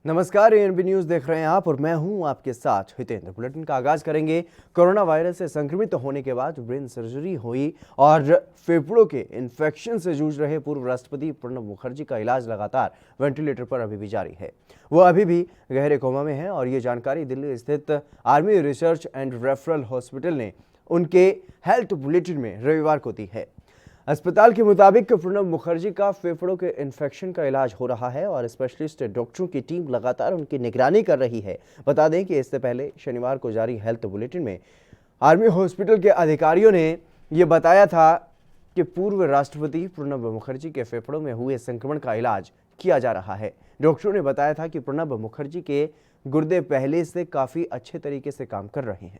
नमस्कार, ANB news देख रहे हैं आप और मैं हूं आपके साथ हितेंद्र। बुलेटिन का आगाज करेंगे। कोरोना वायरस से संक्रमित होने के बाद ब्रेन सर्जरी हुई और फेफड़ों के इन्फेक्शन से जूझ रहे पूर्व राष्ट्रपति प्रणब मुखर्जी का इलाज लगातार वेंटिलेटर पर अभी भी जारी है। वो अभी भी गहरे कोमा में है और ये जानकारी दिल्ली स्थित army research and referral hospital ने उनके हेल्थ बुलेटिन में रविवार को दी है। अस्पताल के मुताबिक प्रणब मुखर्जी का फेफड़ों के इन्फेक्शन का इलाज हो रहा है और स्पेशलिस्ट डॉक्टरों की टीम लगातार उनकी निगरानी कर रही है। बता दें कि इससे पहले शनिवार को जारी हेल्थ बुलेटिन में आर्मी हॉस्पिटल के अधिकारियों ने यह बताया था कि पूर्व राष्ट्रपति प्रणब मुखर्जी के फेफड़ों में हुए संक्रमण का इलाज किया जा रहा है। डॉक्टरों ने बताया था कि प्रणब मुखर्जी के गुर्दे पहले से काफी अच्छे तरीके से काम कर रहे हैं।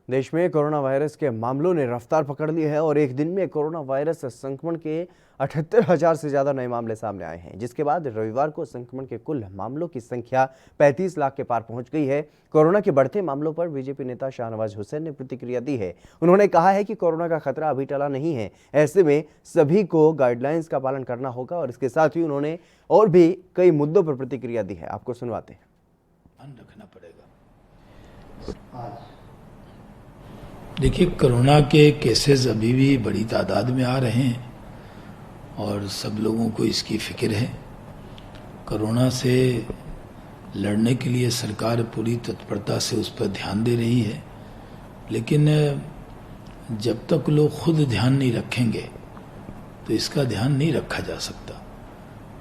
देश में कोरोना वायरस के मामलों ने रफ्तार पकड़ ली है और एक दिन में कोरोना वायरस संक्रमण के 78,000 से ज्यादा नए मामले सामने आए हैं, जिसके बाद रविवार को संक्रमण के कुल मामलों की संख्या 35 लाख के पार पहुंच गई है। कोरोना के बढ़ते मामलों पर बीजेपी नेता शाहनवाज हुसैन ने प्रतिक्रिया दी है। उन्होंने कहा है कि कोरोना का खतरा अभी टला नहीं है, ऐसे में सभी को गाइडलाइंस का पालन करना होगा और इसके साथ ही उन्होंने और भी कई मुद्दों पर प्रतिक्रिया दी है। आपको सुनवाते हैं। रखना पड़ेगा। देखिए, कोरोना के केसेस अभी भी बड़ी तादाद में आ रहे हैं और सब लोगों को इसकी फिक्र है। कोरोना से लड़ने के लिए सरकार पूरी तत्परता से उस पर ध्यान दे रही है, लेकिन जब तक लोग खुद ध्यान नहीं रखेंगे तो इसका ध्यान नहीं रखा जा सकता।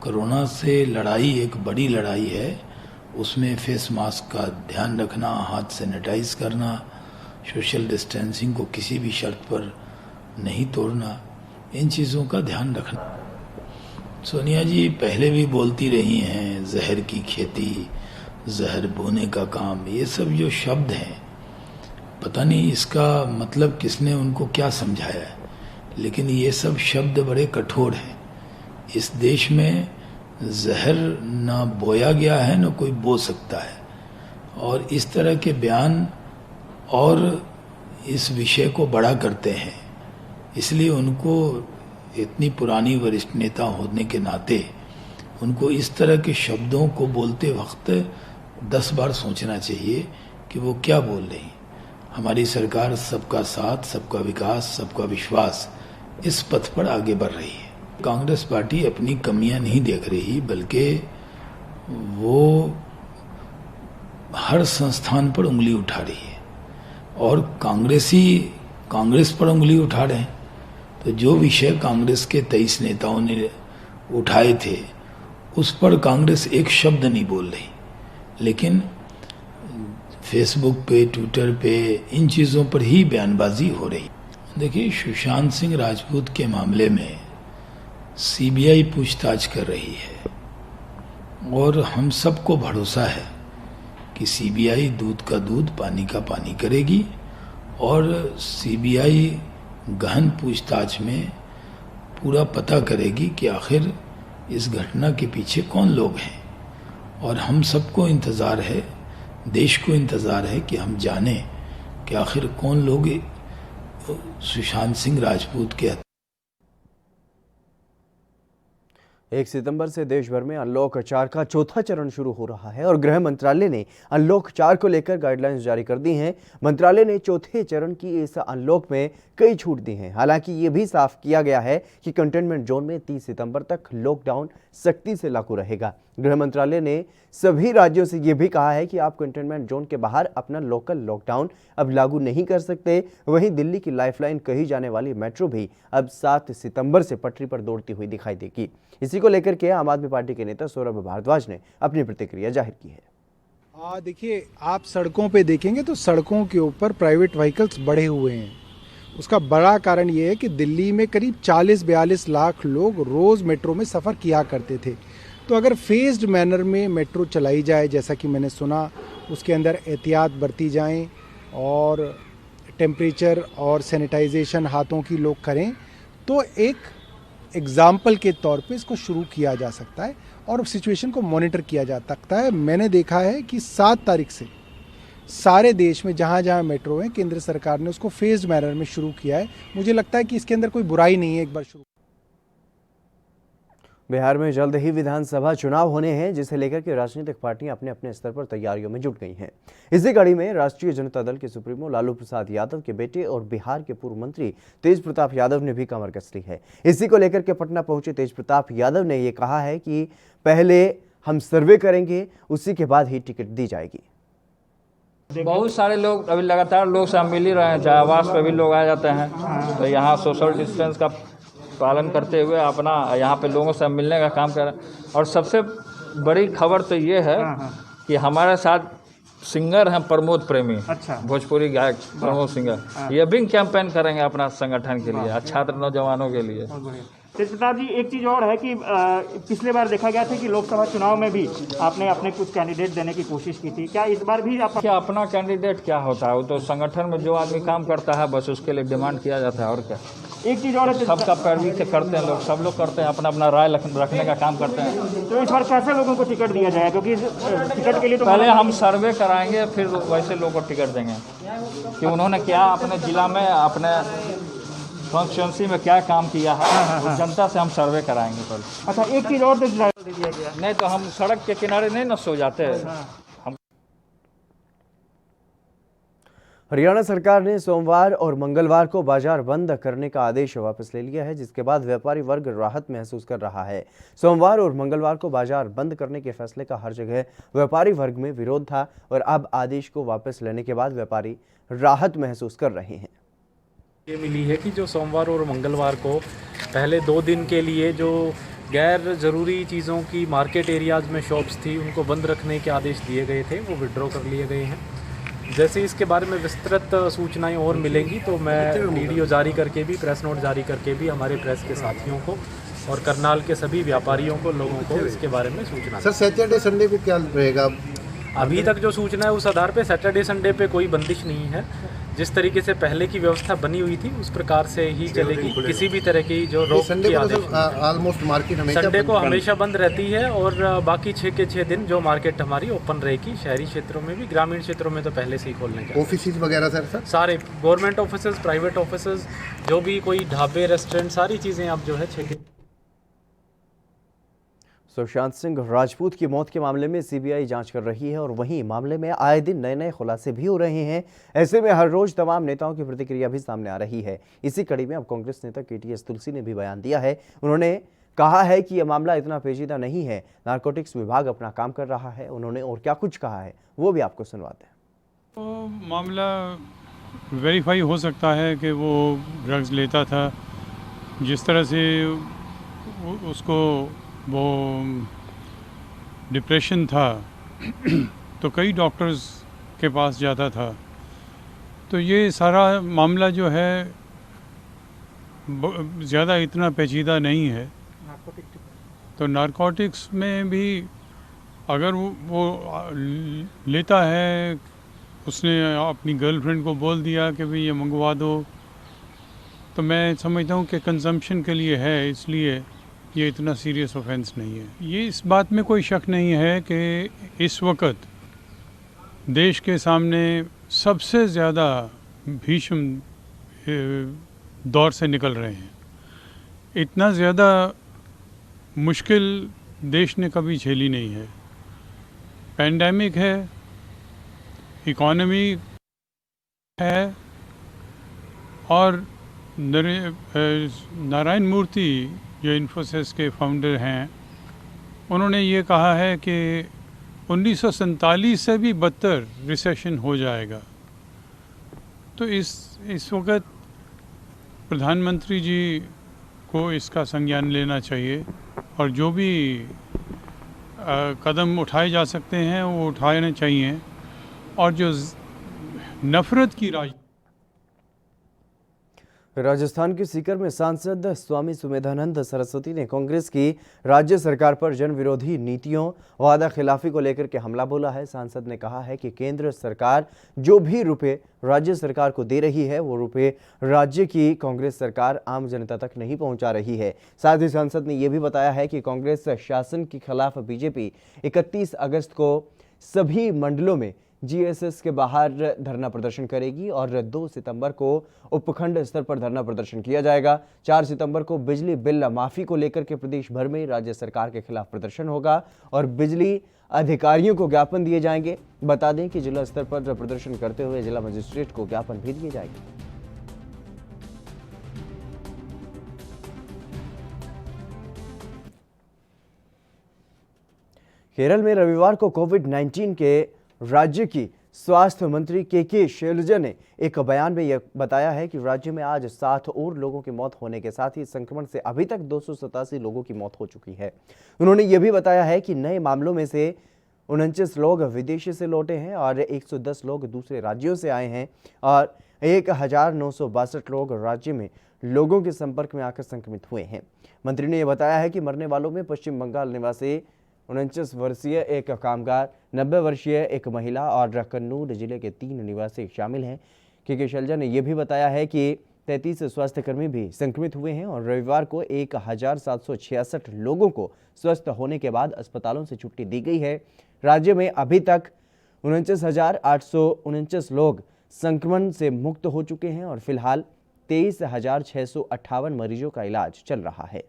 कोरोना से लड़ाई एक बड़ी लड़ाई है, उसमें फेस मास्क का ध्यान रखना, हाथ सैनिटाइज करना, सोशल डिस्टेंसिंग को किसी भी शर्त पर नहीं तोड़ना, इन चीज़ों का ध्यान रखना। सोनिया जी पहले भी बोलती रही हैं, जहर की खेती, जहर बोने का काम, ये सब जो शब्द हैं, पता नहीं इसका मतलब किसने उनको क्या समझाया है, लेकिन ये सब शब्द बड़े कठोर हैं। इस देश में जहर ना बोया गया है ना कोई बो सकता है, और इस तरह के बयान और इस विषय को बड़ा करते हैं। इसलिए उनको, इतनी पुरानी वरिष्ठ नेता होने के नाते, उनको इस तरह के शब्दों को बोलते वक्त 10 बार सोचना चाहिए कि वो क्या बोल रही। हमारी सरकार सबका साथ, सबका विकास, सबका विश्वास, इस पथ पर आगे बढ़ रही है। कांग्रेस पार्टी अपनी कमियां नहीं देख रही, बल्कि वो हर संस्थान पर उंगली उठा रही है और कांग्रेस पर उंगली उठा रहे हैं। तो जो विषय कांग्रेस के 23 नेताओं ने उठाए थे उस पर कांग्रेस एक शब्द नहीं बोल रही, लेकिन फेसबुक पे, ट्विटर पे, इन चीज़ों पर ही बयानबाजी हो रही। देखिए, सुशांत सिंह राजपूत के मामले में सीबीआई पूछताछ कर रही है और हम सबको भरोसा है कि सीबीआई दूध का दूध, पानी का पानी करेगी और सीबीआई गहन पूछताछ में पूरा पता करेगी कि आखिर इस घटना के पीछे कौन लोग हैं। और हम सबको इंतज़ार है, देश को इंतज़ार है कि हम जानें कि आखिर कौन लोग सुशांत सिंह राजपूत के 1 सितंबर से देश भर में अनलॉक 4 का चौथा चरण शुरू हो रहा है और गृह मंत्रालय ने अनलॉक 4 को लेकर गाइडलाइंस जारी कर दी हैं। मंत्रालय ने चौथे चरण की इस अनलॉक में कई छूट दी हैं। हालांकि ये भी साफ किया गया है कि कंटेनमेंट जोन में 30 सितंबर तक लॉकडाउन सख्ती से लागू रहेगा। गृह मंत्रालय ने सभी राज्यों से यह भी कहा है कि आप कंटेनमेंट जोन के बाहर अपना लोकल लॉकडाउन अब लागू नहीं कर सकते। वहीं दिल्ली की लाइफलाइन कही जाने वाली मेट्रो भी अब 7 सितंबर से पटरी पर दौड़ती हुई दिखाई देगी। इसी को लेकर के आम आदमी पार्टी के नेता सौरभ भारद्वाज ने अपनी प्रतिक्रिया जाहिर की है। देखिए, आप सड़कों पे देखेंगे तो सड़कों के ऊपर प्राइवेट व्हीकल्स बढ़े हुए हैं। उसका बड़ा कारण ये है कि दिल्ली में करीब 40-42 लाख लोग रोज मेट्रो में सफ़र किया करते थे। तो अगर फेज्ड मैनर में मेट्रो चलाई जाए, जैसा कि मैंने सुना, उसके अंदर एहतियात बरती जाएं और टेम्परेचर और सैनिटाइजेशन हाथों की लोग करें, तो एक एग्जाम्पल के तौर पे इसको शुरू किया जा सकता है और सिचुएशन को मॉनिटर किया जा सकता है। मैंने देखा है कि 7 तारीख से सारे देश में जहाँ जहाँ मेट्रो है केंद्र सरकार ने उसको फेज्ड मैनर में शुरू किया है। मुझे लगता है कि इसके अंदर कोई बुराई नहीं है एक बार शुरू। बिहार में जल्द ही विधानसभा चुनाव होने हैं, जिसे लेकर के राजनीतिक पार्टियां अपने अपने स्तर पर तैयारियों में जुट गई हैं। इसी कड़ी में राष्ट्रीय जनता दल के सुप्रीमो लालू प्रसाद यादव के बेटे और बिहार के पूर्व मंत्री तेज प्रताप यादव ने भी कमर कस ली है। इसी को लेकर के पटना पहुंचे तेज प्रताप यादव ने ये कहा है कि पहले हम सर्वे करेंगे, उसी के बाद ही टिकट दी जाएगी। बहुत सारे लोग अभी लगातार लोग सब मिल ही रहे हैं, चाहे आवास पे भी लोग आ जाते हैं, तो यहाँ सोशल डिस्टेंस का पालन करते हुए अपना यहाँ पे लोगों से मिलने का काम कर रहे हैं। और सबसे बड़ी खबर तो ये है कि हमारे साथ सिंगर हैं प्रमोद प्रेमी, अच्छा, भोजपुरी गायक प्रमोद सिंगर, ये भी कैंपेन करेंगे अपना संगठन के लिए, छात्र नौजवानों के लिए। तेज प्रताप जी, एक चीज़ और है कि पिछले बार देखा गया था कि लोकसभा चुनाव में भी आपने अपने कुछ कैंडिडेट देने की कोशिश की थी, क्या इस बार भी आप? क्या अपना कैंडिडेट क्या होता है, वो तो संगठन में जो आदमी काम करता है बस उसके लिए डिमांड किया जाता है, और क्या। एक चीज़ और है, सबका पैरवी से करते हैं लोग, सब लोग करते हैं, अपना अपना राय रखने का काम करते हैं। तो इस बार कैसे लोगों को टिकट दिया जाए, क्योंकि टिकट के लिए तो पहले हम सर्वे कराएंगे, फिर वैसे लोगों को टिकट देंगे कि उन्होंने क्या अपने जिला में, अपने कॉन्स्टिट्यूंसी में क्या काम किया है, उस जनता से हम सर्वे कराएंगे पहले। अच्छा, एक चीज़ और तो दे दिया गया, नहीं तो हम सड़क के किनारे नहीं न सो जाते। हरियाणा सरकार ने सोमवार और मंगलवार को बाजार बंद करने का आदेश वापस ले लिया है, जिसके बाद व्यापारी वर्ग राहत महसूस कर रहा है। सोमवार और मंगलवार को बाजार बंद करने के फैसले का हर जगह व्यापारी वर्ग में विरोध था, और अब आदेश को वापस लेने के बाद व्यापारी राहत महसूस कर रहे हैं। ये मिली है कि जो सोमवार और मंगलवार को पहले 2 दिन के लिए जो गैर ज़रूरी चीज़ों की मार्केट एरियाज़ में शॉप्स थी उनको बंद रखने के आदेश दिए गए थे, वो विड्रॉ कर लिए गए हैं। जैसे इसके बारे में विस्तृत सूचनाएं और मिलेंगी तो मैं वीडियो जारी करके भी, प्रेस नोट जारी करके भी हमारे प्रेस के साथियों को और करनाल के सभी व्यापारियों को, लोगों को इसके बारे में सूचना। सर, सैटरडे संडे को क्या रहेगा? अभी तक जो सूचना है उस आधार पे सैटरडे संडे पे कोई बंदिश नहीं है। जिस तरीके से पहले की व्यवस्था बनी हुई थी उस प्रकार से ही चलेगी। किसी भी तरह की जो रोक की आदेश, ऑलमोस्ट मार्केट संडे को हमेशा बंद रहती है, और बाकी 6 के 6 दिन जो मार्केट हमारी ओपन रहेगी, शहरी क्षेत्रों में भी, ग्रामीण क्षेत्रों में तो पहले से ही खोलने का। ऑफिस वगैरह सर सारे गवर्नमेंट ऑफिसेज, प्राइवेट ऑफिसेज, जो भी कोई ढाबे, रेस्टोरेंट, सारी चीज़ें अब जो है 6 के। सुशांत सिंह राजपूत की मौत के मामले में सीबीआई जांच कर रही है, और वहीं मामले में आए दिन नए नए खुलासे भी हो रहे हैं। ऐसे में हर रोज तमाम नेताओं की प्रतिक्रिया भी सामने आ रही है। इसी कड़ी में अब कांग्रेस नेता केटीएस तुलसी ने भी बयान दिया है। उन्होंने कहा है कि यह मामला इतना पेचीदा नहीं है, नारकोटिक्स विभाग अपना काम कर रहा है। उन्होंने और क्या कुछ कहा है वो भी आपको सुनवाते हैं। तो मामला वेरीफाई हो सकता है कि वो ड्रग्स लेता था, जिस तरह से उसको वो डिप्रेशन था तो कई डॉक्टर्स के पास जाता था। तो ये सारा मामला जो है ज़्यादा इतना पेचीदा नहीं है। तो नारकोटिक्स में भी अगर वो लेता है, उसने अपनी गर्लफ्रेंड को बोल दिया कि भाई ये मंगवा दो, तो मैं समझता हूँ कि कंजम्पशन के लिए है, इसलिए ये इतना सीरियस ऑफेंस नहीं है। ये इस बात में कोई शक नहीं है कि इस वक्त देश के सामने सबसे ज़्यादा भीषण दौर से निकल रहे हैं। इतना ज़्यादा मुश्किल देश ने कभी झेली नहीं है। पैंडेमिक है, इकोनॉमी है, और नारायण मूर्ति जो इन्फोसिस के फाउंडर हैं, उन्होंने ये कहा है कि 1947 से भी बदतर रिसेशन हो जाएगा। तो इस वक्त प्रधानमंत्री जी को इसका संज्ञान लेना चाहिए, और जो भी कदम उठाए जा सकते हैं वो उठाने चाहिए। और जो नफरत की राजस्थान के सीकर में सांसद स्वामी सुमेधानंद सरस्वती ने कांग्रेस की राज्य सरकार पर जन विरोधी नीतियों, वादा खिलाफी को लेकर के हमला बोला है। सांसद ने कहा है कि केंद्र सरकार जो भी रुपए राज्य सरकार को दे रही है, वो रुपए राज्य की कांग्रेस सरकार आम जनता तक नहीं पहुंचा रही है। साथ ही सांसद ने यह भी बताया है कि कांग्रेस शासन के खिलाफ बीजेपी 31 अगस्त को सभी मंडलों में जीएसएस के बाहर धरना प्रदर्शन करेगी और 2 सितंबर को उपखंड स्तर पर धरना प्रदर्शन किया जाएगा। 4 सितंबर को बिजली बिल माफी को लेकर के प्रदेश भर में राज्य सरकार के खिलाफ प्रदर्शन होगा और बिजली अधिकारियों को ज्ञापन दिए जाएंगे। बता दें कि जिला स्तर पर प्रदर्शन करते हुए जिला मजिस्ट्रेट को ज्ञापन भी दिए जाएंगे। केरल में रविवार को कोविड-19 के राज्य की स्वास्थ्य मंत्री के शैलजा ने एक बयान में यह बताया है कि राज्य में आज 7 और लोगों की मौत होने के साथ ही संक्रमण से अभी तक 287 लोगों की मौत हो चुकी है। उन्होंने यह भी बताया है कि नए मामलों में से 49 लोग विदेश से लौटे हैं और 110 लोग दूसरे राज्यों से आए हैं और 1962 लोग राज्य में लोगों के संपर्क में आकर संक्रमित हुए हैं। मंत्री ने यह बताया है कि मरने वालों में पश्चिम बंगाल निवासी 49 वर्षीय एक कामगार, 90 वर्षीय एक महिला और कन्नूर जिले के 3 निवासी शामिल हैं। के शैलजा ने यह भी बताया है कि 33 स्वास्थ्यकर्मी भी संक्रमित हुए हैं और रविवार को 1766 लोगों को स्वस्थ होने के बाद अस्पतालों से छुट्टी दी गई है। राज्य में अभी तक 49,849 लोग संक्रमण से मुक्त हो चुके हैं और फिलहाल 23,658 मरीजों का इलाज चल रहा है।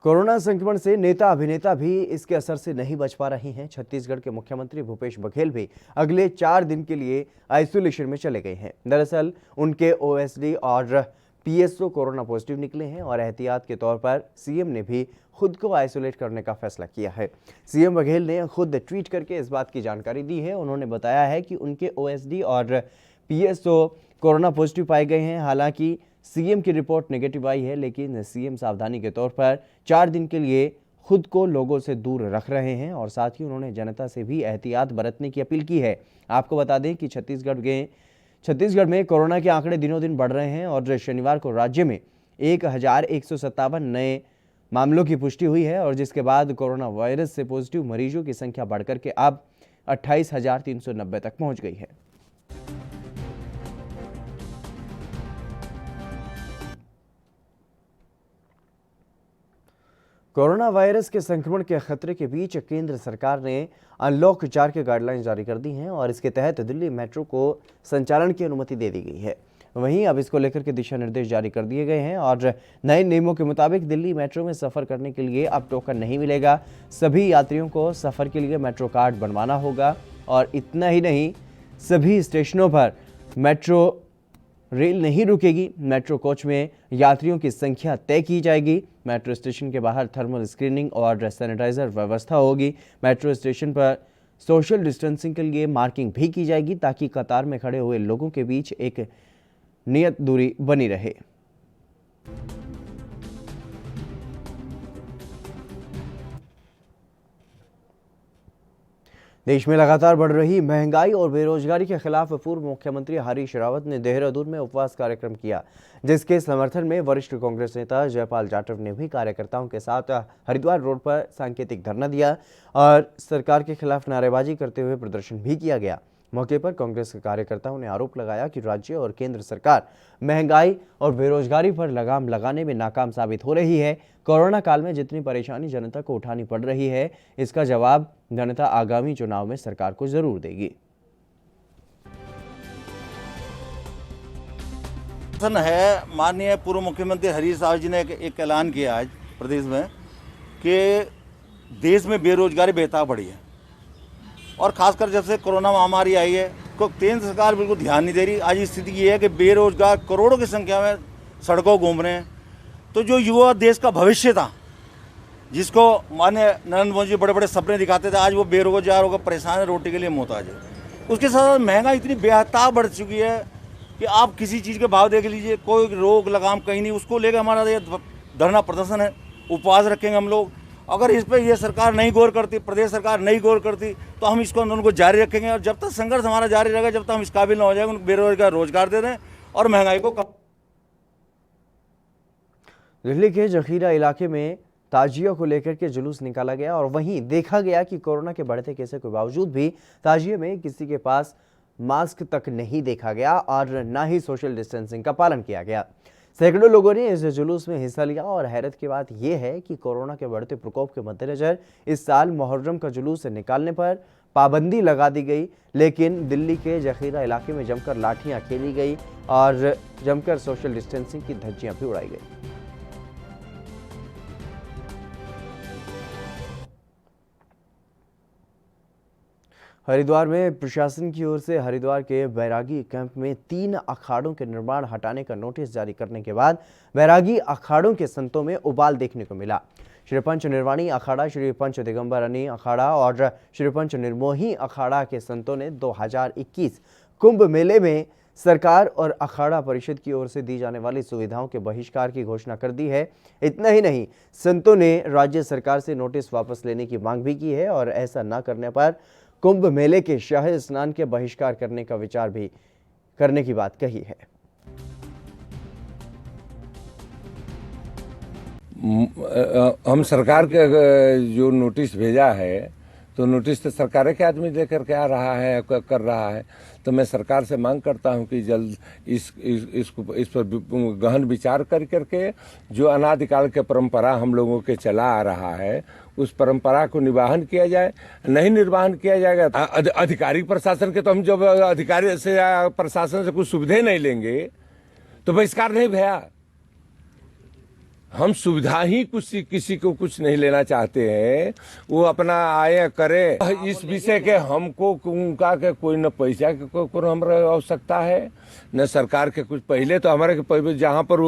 कोरोना संक्रमण से नेता अभिनेता भी इसके असर से नहीं बच पा रही हैं। छत्तीसगढ़ के मुख्यमंत्री भूपेश बघेल भी अगले 4 दिन के लिए आइसोलेशन में चले गए हैं। दरअसल उनके ओएसडी और पीएसओ कोरोना पॉजिटिव निकले हैं और एहतियात के तौर पर सीएम ने भी खुद को आइसोलेट करने का फैसला किया है। सीएम बघेल ने खुद ट्वीट करके इस बात की जानकारी दी है। उन्होंने बताया है कि उनके ओएसडी और पीएसओ कोरोना पॉजिटिव पाए गए हैं। हालांकि सीएम की रिपोर्ट नेगेटिव आई है, लेकिन सीएम सावधानी के तौर पर 4 दिन के लिए खुद को लोगों से दूर रख रहे हैं और साथ ही उन्होंने जनता से भी एहतियात बरतने की अपील की है। आपको बता दें कि छत्तीसगढ़ में कोरोना के आंकड़े दिनों दिन बढ़ रहे हैं और शनिवार को राज्य में 1157 नए मामलों की पुष्टि हुई है और जिसके बाद कोरोना वायरस से पॉजिटिव मरीजों की संख्या बढ़कर के अब 28,390 तक पहुंच गई है। कोरोना वायरस के संक्रमण के खतरे के बीच केंद्र सरकार ने अनलॉक 4 के गाइडलाइंस जारी कर दी हैं और इसके तहत दिल्ली मेट्रो को संचालन की अनुमति दे दी गई है। वहीं अब इसको लेकर के दिशा निर्देश जारी कर दिए गए हैं और नए नियमों के मुताबिक दिल्ली मेट्रो में सफर करने के लिए अब टोकन नहीं मिलेगा। सभी यात्रियों को सफर के लिए मेट्रो कार्ड बनवाना होगा और इतना ही नहीं, सभी स्टेशनों पर मेट्रो रेल नहीं रुकेगी। मेट्रो कोच में यात्रियों की संख्या तय की जाएगी। मेट्रो स्टेशन के बाहर थर्मल स्क्रीनिंग और सैनिटाइजर व्यवस्था होगी। मेट्रो स्टेशन पर सोशल डिस्टेंसिंग के लिए मार्किंग भी की जाएगी ताकि कतार में खड़े हुए लोगों के बीच एक नियत दूरी बनी रहे। देश में लगातार बढ़ रही महंगाई और बेरोजगारी के खिलाफ पूर्व मुख्यमंत्री हरीश रावत ने देहरादून में उपवास कार्यक्रम किया, जिसके समर्थन में वरिष्ठ कांग्रेस नेता जयपाल जाटव ने भी कार्यकर्ताओं के साथ हरिद्वार रोड पर सांकेतिक धरना दिया और सरकार के खिलाफ नारेबाजी करते हुए प्रदर्शन भी किया गया। मौके पर कांग्रेस के कार्यकर्ताओं ने आरोप लगाया कि राज्य और केंद्र सरकार महंगाई और बेरोजगारी पर लगाम लगाने में नाकाम साबित हो रही है। कोरोना काल में जितनी परेशानी जनता को उठानी पड़ रही है, इसका जवाब जनता आगामी चुनाव में सरकार को जरूर देगी। है माननीय पूर्व मुख्यमंत्री हरीश रावत जी ने एक ऐलान किया आज प्रदेश में कि देश में बेरोजगारी बेताब बढ़ी है और खासकर जब से कोरोना महामारी आई है तो केंद्र सरकार बिल्कुल ध्यान नहीं दे रही। आज स्थिति ये है कि बेरोजगार करोड़ों की संख्या में सड़कों घूम रहे हैं। तो जो युवा देश का भविष्य था, जिसको माननीय नरेंद्र मोदी जी बड़े बड़े सपने दिखाते थे, आज वो बेरोजगार होकर परेशान है, रोटी के लिए मोहताज है। उसके साथ महंगाई इतनी बेहताब बढ़ चुकी है कि आप किसी चीज़ के भाव देख लीजिए, कोई रोक लगाम कहीं नहीं। उसको लेकर हमारा ये धरना प्रदर्शन है, उपवास रखेंगे हम लोग। अगर इस पर ये सरकार नहीं गौर करती, प्रदेश सरकार नहीं गौर करती, तो हम इसको आंदोलन को जारी रखेंगे और जब तक संघर्ष हमारा जारी रहेगा, जब तक हम इस काबिल न हो जाएंगे, उनको बेरोजगार रोजगार दे दें और महंगाई को कम। दिल्ली के जखीरा इलाके में ताजिया को लेकर के जुलूस निकाला गया और वहीं देखा गया कि कोरोना के बढ़ते केसों के बावजूद भी ताजिए में किसी के पास मास्क तक नहीं देखा गया और न ही सोशल डिस्टेंसिंग का पालन किया गया। सैकड़ों लोगों ने इस जुलूस में हिस्सा लिया और हैरत की बात यह है कि कोरोना के बढ़ते प्रकोप के मद्देनजर इस साल मुहर्रम का जुलूस निकालने पर पाबंदी लगा दी गई, लेकिन दिल्ली के जखीरा इलाके में जमकर लाठियां खेली गई और जमकर सोशल डिस्टेंसिंग की धज्जियां भी उड़ाई गई। हरिद्वार में प्रशासन की ओर से हरिद्वार के बैरागी कैंप में 3 अखाड़ों के निर्माण हटाने का नोटिस जारी करने के बाद बैरागी अखाड़ों के संतों में उबाल देखने को मिला। श्री पंच निर्वाणी अखाड़ा, श्री पंच दिगंबर अनी अखाड़ा और श्री पंच निर्मोही अखाड़ा के संतों ने 2021 कुंभ मेले में सरकार और अखाड़ा परिषद की ओर से दी जाने वाली सुविधाओं के बहिष्कार की घोषणा कर दी है। इतना ही नहीं, संतों ने राज्य सरकार से नोटिस वापस लेने की मांग भी की है और ऐसा न करने पर कुंभ मेले के शाही स्नान के बहिष्कार करने का विचार भी करने की बात कही है। हम सरकार के जो नोटिस भेजा है तो नोटिस तो सरकार के आदमी लेकर के आ रहा है, कर रहा है, तो मैं सरकार से मांग करता हूं कि जल्द इस पर गहन विचार करके जो अनादिकाल के परंपरा हम लोगों के चला आ रहा है उस परंपरा को निर्वाहन किया जाए। नहीं निर्वाहन किया जाएगा अधिकारी प्रशासन के, तो हम जब अधिकारी से या प्रशासन से कुछ सुविधाएं नहीं लेंगे तो बहिष्कार नहीं भैया। हम सुविधा ही किसी को कुछ नहीं लेना चाहते हैं, वो अपना आय करे। इस विषय के हमको उनका के कोई न पैसा के कोई हमारे आवश्यकता है न सरकार के कुछ। पहले तो हमारे जहाँ पर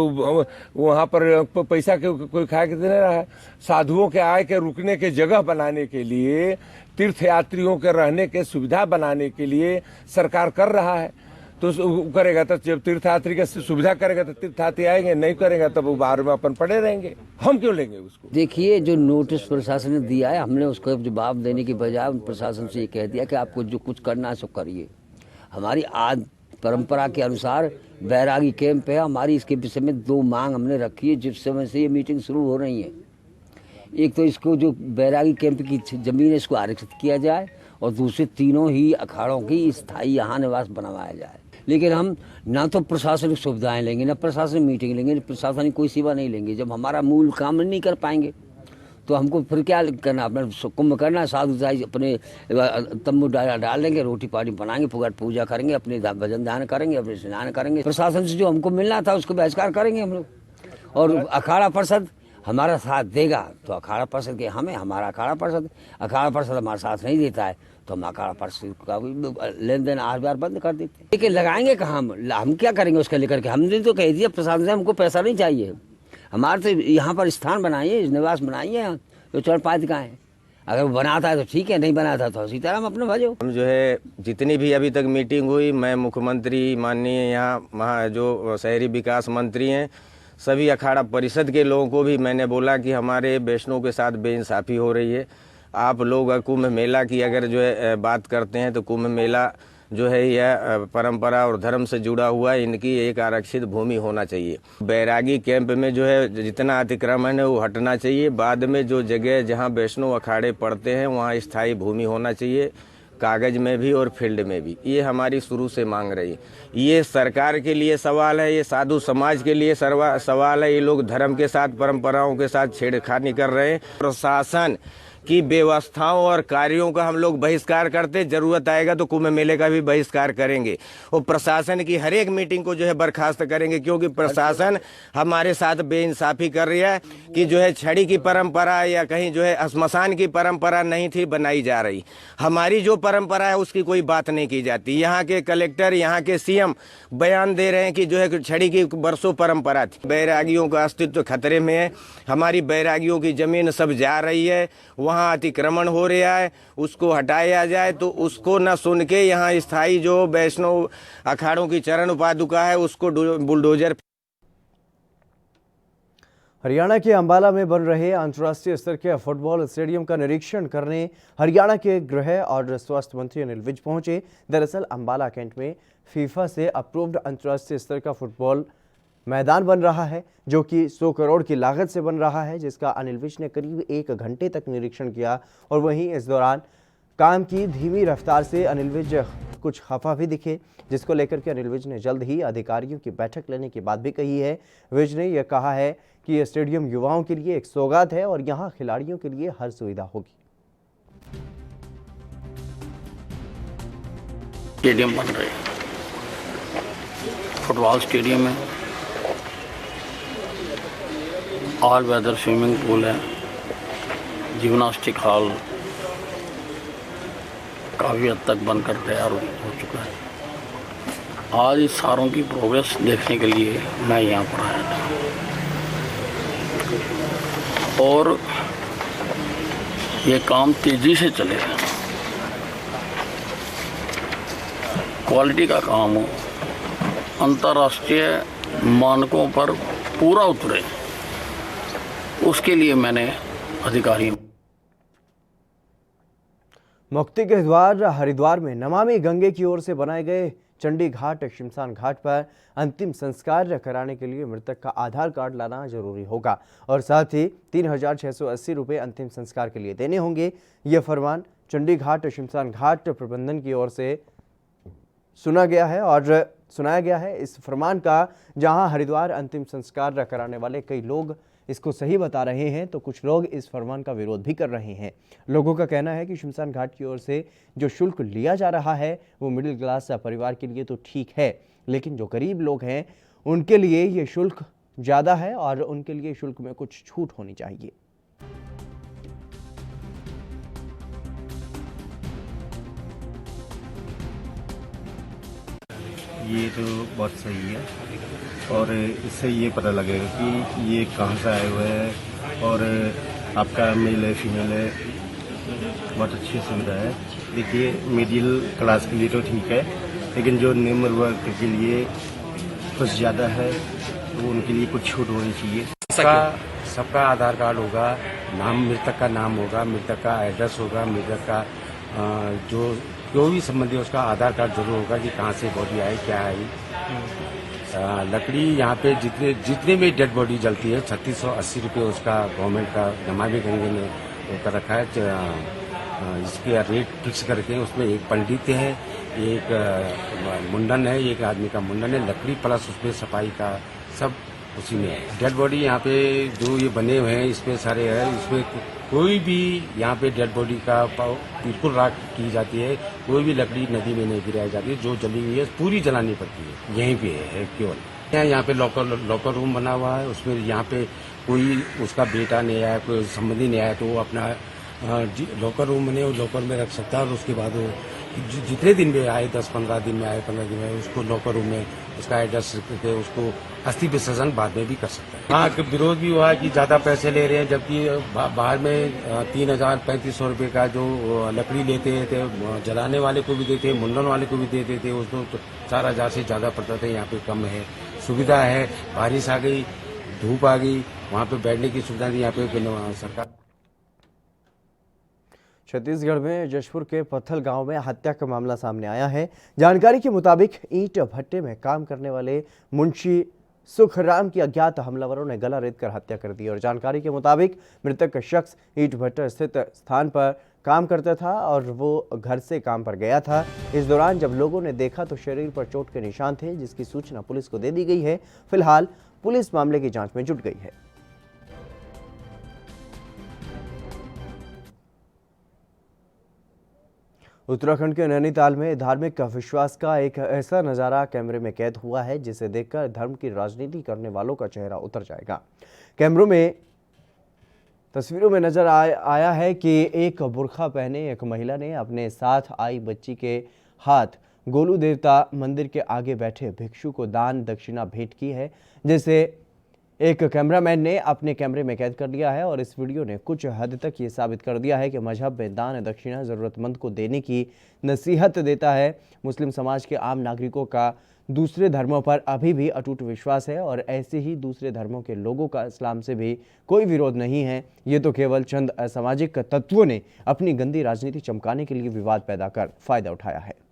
वहाँ पर पैसा के कोई खाए के दे रहा है। साधुओं के आय के रुकने के जगह बनाने के लिए, तीर्थ यात्रियों के रहने के सुविधा बनाने के लिए सरकार कर रहा है। तो करेगा तो जब तीर्थयात्री की सुविधा करेगा तो तीर्थयात्री आएंगे, नहीं करेगा तब वो बाहर में अपन पड़े रहेंगे। हम क्यों लेंगे उसको? देखिए, जो नोटिस प्रशासन ने दिया है, हमने उसको जवाब देने के बजाय प्रशासन से ये कह दिया कि आपको जो कुछ करना है सो करिए। हमारी आज परंपरा के अनुसार बैरागी कैंप है, हमारी इसके विषय में 2 मांग हमने रखी है जिस समय से ये मीटिंग शुरू हो रही है। एक तो इसको जो बैरागी कैंप की जमीन है इसको आरक्षित किया जाए और दूसरे तीनों ही अखाड़ों की स्थायी यहाँ निवास बनवाया जाए। लेकिन हम ना तो प्रशासनिक सुविधाएं लेंगे, ना प्रशासनिक मीटिंग लेंगे, ना प्रशासनिक कोई सेवा नहीं लेंगे। जब हमारा मूल काम नहीं कर पाएंगे तो हमको फिर क्या करना? अपना कुंभ करना, साधु साई अपने तंबू डाल देंगे, रोटी पानी बनाएंगे, फुगट पूजा करेंगे, अपने भजन ध्यान करेंगे, अपने स्नान करेंगे। प्रशासन से जो हमको मिलना था उसको बहिष्कार करेंगे हम लोग। और अखाड़ा परिषद हमारा साथ देगा तो अखाड़ा परिषद के हमें, हमारा अखाड़ा परिषद हमारा साथ नहीं देता है तो हम अखाड़ा परिषद का भी लेन देन आज बार बंद कर देते हैं। लेकिन लगाएंगे कहाँ? हम क्या करेंगे उसका लेकर के? हमने तो कह दिया प्रशासन से हमको पैसा नहीं चाहिए, हमारे तो यहाँ पर स्थान बनाइए, निवास बनाइए, तो चढ़ पात का है। अगर वो बनाता है तो ठीक है, नहीं बनाता तो इसी तरह हम अपने भजो। हम जो है जितनी भी अभी तक मीटिंग हुई, मैं मुख्यमंत्री माननीय यहाँ जो शहरी विकास मंत्री हैं, सभी अखाड़ा परिषद के लोगों को भी मैंने बोला कि हमारे वैष्णव के साथ बेइंसाफ़ी हो रही है। आप लोग कुंभ मेला की अगर जो है बात करते हैं तो कुंभ मेला जो है यह परंपरा और धर्म से जुड़ा हुआ है, इनकी एक आरक्षित भूमि होना चाहिए। बैरागी कैंप में जो है जितना अतिक्रमण है वो हटना चाहिए। बाद में जो जगह जहां वैष्णव अखाड़े पड़ते हैं वहां स्थायी भूमि होना चाहिए, कागज में भी और फील्ड में भी। ये हमारी शुरू से मांग रही है। ये सरकार के लिए सवाल है, ये साधु समाज के लिए सवाल है। ये लोग धर्म के साथ, परंपराओं के साथ छेड़खानी कर रहे हैं। प्रशासन की व्यवस्थाओं और कार्यों का हम लोग बहिष्कार करते, जरूरत आएगा तो कुंभ मेले का भी बहिष्कार करेंगे और प्रशासन की हर एक मीटिंग को जो है बर्खास्त करेंगे, क्योंकि प्रशासन हमारे साथ बेइंसाफी कर रही है कि जो है छड़ी की परंपरा या कहीं जो है श्मशान की परंपरा नहीं थी बनाई जा रही। हमारी जो परंपरा है उसकी कोई बात नहीं की जाती। यहाँ के कलेक्टर, यहाँ के सीएम बयान दे रहे हैं कि जो है छड़ी की बरसों परंपरा थी। बैरागियों का अस्तित्व खतरे में है। हमारी बैरागियों की जमीन सब जा रही है, वहाँ अतिक्रमण हो रहा है, उसको हटाया जाए। तो उसको न सुन के यहाँ स्थायी जो वैष्णव अखाड़ों की चरण उपादुका है उसको बुलडोजर। हरियाणा के अंबाला में बन रहे अंतर्राष्ट्रीय स्तर के फुटबॉल स्टेडियम का निरीक्षण करने हरियाणा के गृह और स्वास्थ्य मंत्री अनिल विज पहुंचे। दरअसल अंबाला कैंट में फीफा से अप्रूव्ड अंतर्राष्ट्रीय स्तर का फुटबॉल मैदान बन रहा है, जो कि 100 करोड़ की लागत से बन रहा है, जिसका अनिल विज ने करीब 1 घंटे तक निरीक्षण किया। और वहीं इस दौरान काम की धीमी रफ्तार से अनिल विज कुछ खफा भी दिखे, जिसको लेकर के अनिल विज ने जल्द ही अधिकारियों की बैठक लेने की बात भी कही है। विज ने यह कहा है कि यह स्टेडियम युवाओं के लिए एक सौगात है और यहाँ खिलाड़ियों के लिए हर सुविधा होगी। स्टेडियम बन रहे हैं, फुटबॉल स्टेडियम है, ऑल वेदर स्विमिंग पूल है, जिम्नास्टिक हॉल काफ़ी हद तक बनकर तैयार हो चुका है। आज इस सारों की प्रोग्रेस देखने के लिए मैं यहाँ पर आया था और ये काम तेज़ी से चलेगा, क्वालिटी का काम हो, अंतर्राष्ट्रीय मानकों पर पूरा उतरे, उसके लिए मैंने अधिकारी। मुक्ति के द्वार हरिद्वार में नमामि गंगे की ओर से बनाए गए चंडी घाट शमशान घाट पर अंतिम संस्कार कराने के लिए मृतक का आधार कार्ड लाना जरूरी होगा और साथ ही 3,680 रुपये अंतिम संस्कार के लिए देने होंगे। यह फरमान चंडी घाट शमशान घाट प्रबंधन की ओर से सुनाया गया है। इस फरमान का जहां हरिद्वार अंतिम संस्कार कराने वाले कई लोग इसको सही बता रहे हैं, तो कुछ लोग इस फरमान का विरोध भी कर रहे हैं। लोगों का कहना है कि शमशान घाट की ओर से जो शुल्क लिया जा रहा है वो मिडिल क्लास परिवार के लिए तो ठीक है, लेकिन जो गरीब लोग हैं उनके लिए ये शुल्क ज़्यादा है और उनके लिए शुल्क में कुछ छूट होनी चाहिए। ये तो बहुत सही है और इससे ये पता लगेगा कि ये कहाँ से आए हुए हैं और आपका मेल है फीमेल है, बहुत अच्छी सुविधा है। देखिए मिडिल क्लास के लिए तो ठीक है, लेकिन जो निम्न वर्ग के लिए कुछ ज़्यादा है तो उनके लिए कुछ छूट होनी चाहिए। सबका आधार कार्ड होगा, नाम मृतक का नाम होगा, मृतक का एड्रेस होगा, मृतक का जो भी संबंधी उसका आधार कार्ड जरूर होगा कि कहाँ से बॉडी आई, क्या आई। लकड़ी यहाँ पे जितने में डेड बॉडी जलती है 3,680 रुपये उसका गवर्नमेंट का नमामि गंगे ने वो कर रखा है। इसके रेट फिक्स करके उसमें एक पंडित है, एक मुंडन है, एक आदमी का मुंडन है, लकड़ी प्लस उसमें सफाई का सब उसी में है। डेड बॉडी यहाँ पे जो ये बने हुए हैं इसमें सारे है, इसमें कोई भी यहाँ पे डेड बॉडी का बिल्कुल राख की जाती है, कोई भी लकड़ी नदी में नहीं गिराई जाती है, जो जली हुई है पूरी जलानी पड़ती है। यहीं पे है केवल यहाँ पे लॉकर रूम बना हुआ है, उसमें यहाँ पे कोई उसका बेटा नहीं आया, कोई संबंधी नहीं आया तो वो अपना लॉकर रूम बने लॉकर में रख सकता है और उसके बाद वो जितने दिन में आए 10-15 दिन में आए 15 दिन में उसको लॉकर रूम में उसका एड्रेस करके उसको अस्थि विसर्जन बाद में भी कर सकता है। हाँ, विरोध भी हुआ कि ज्यादा पैसे ले रहे हैं, जबकि बाहर में 3,000-3,500 रुपये का जो लकड़ी लेते थे जलाने वाले को भी देते, मुंडन वाले को भी देते थे, उसको 4,000 से ज्यादा पड़ता था। यहाँ पे कम है, सुविधा है, बारिश आ गई, धूप आ गई, वहाँ पे बैठने की सुविधा थी। यहाँ पे सरकार। छत्तीसगढ़ में जशपुर के पत्थल गांव में हत्या का मामला सामने आया है। जानकारी के मुताबिक ईंट भट्टे में काम करने वाले मुंशी सुखराम की अज्ञात हमलावरों ने गला रेत कर हत्या कर दी और जानकारी के मुताबिक मृतक शख्स ईंट भट्टा स्थित स्थान पर काम करता था और वो घर से काम पर गया था। इस दौरान जब लोगों ने देखा तो शरीर पर चोट के निशान थे, जिसकी सूचना पुलिस को दे दी गई है। फिलहाल पुलिस मामले की जांच में जुट गई है। उत्तराखंड के नैनीताल में धार्मिक विश्वास का एक ऐसा नज़ारा कैमरे में कैद हुआ है जिसे देखकर धर्म की राजनीति करने वालों का चेहरा उतर जाएगा। कैमरों में तस्वीरों में नजर आया है कि एक बुर्खा पहने एक महिला ने अपने साथ आई बच्ची के हाथ गोलू देवता मंदिर के आगे बैठे भिक्षु को दान दक्षिणा भेंट की है, जिसे एक कैमरामैन ने अपने कैमरे में कैद कर लिया है और इस वीडियो ने कुछ हद तक ये साबित कर दिया है कि मजहब में दान दक्षिणा ज़रूरतमंद को देने की नसीहत देता है। मुस्लिम समाज के आम नागरिकों का दूसरे धर्मों पर अभी भी अटूट विश्वास है और ऐसे ही दूसरे धर्मों के लोगों का इस्लाम से भी कोई विरोध नहीं है। ये तो केवल चंद असामाजिक तत्वों ने अपनी गंदी राजनीति चमकाने के लिए विवाद पैदा कर फायदा उठाया है।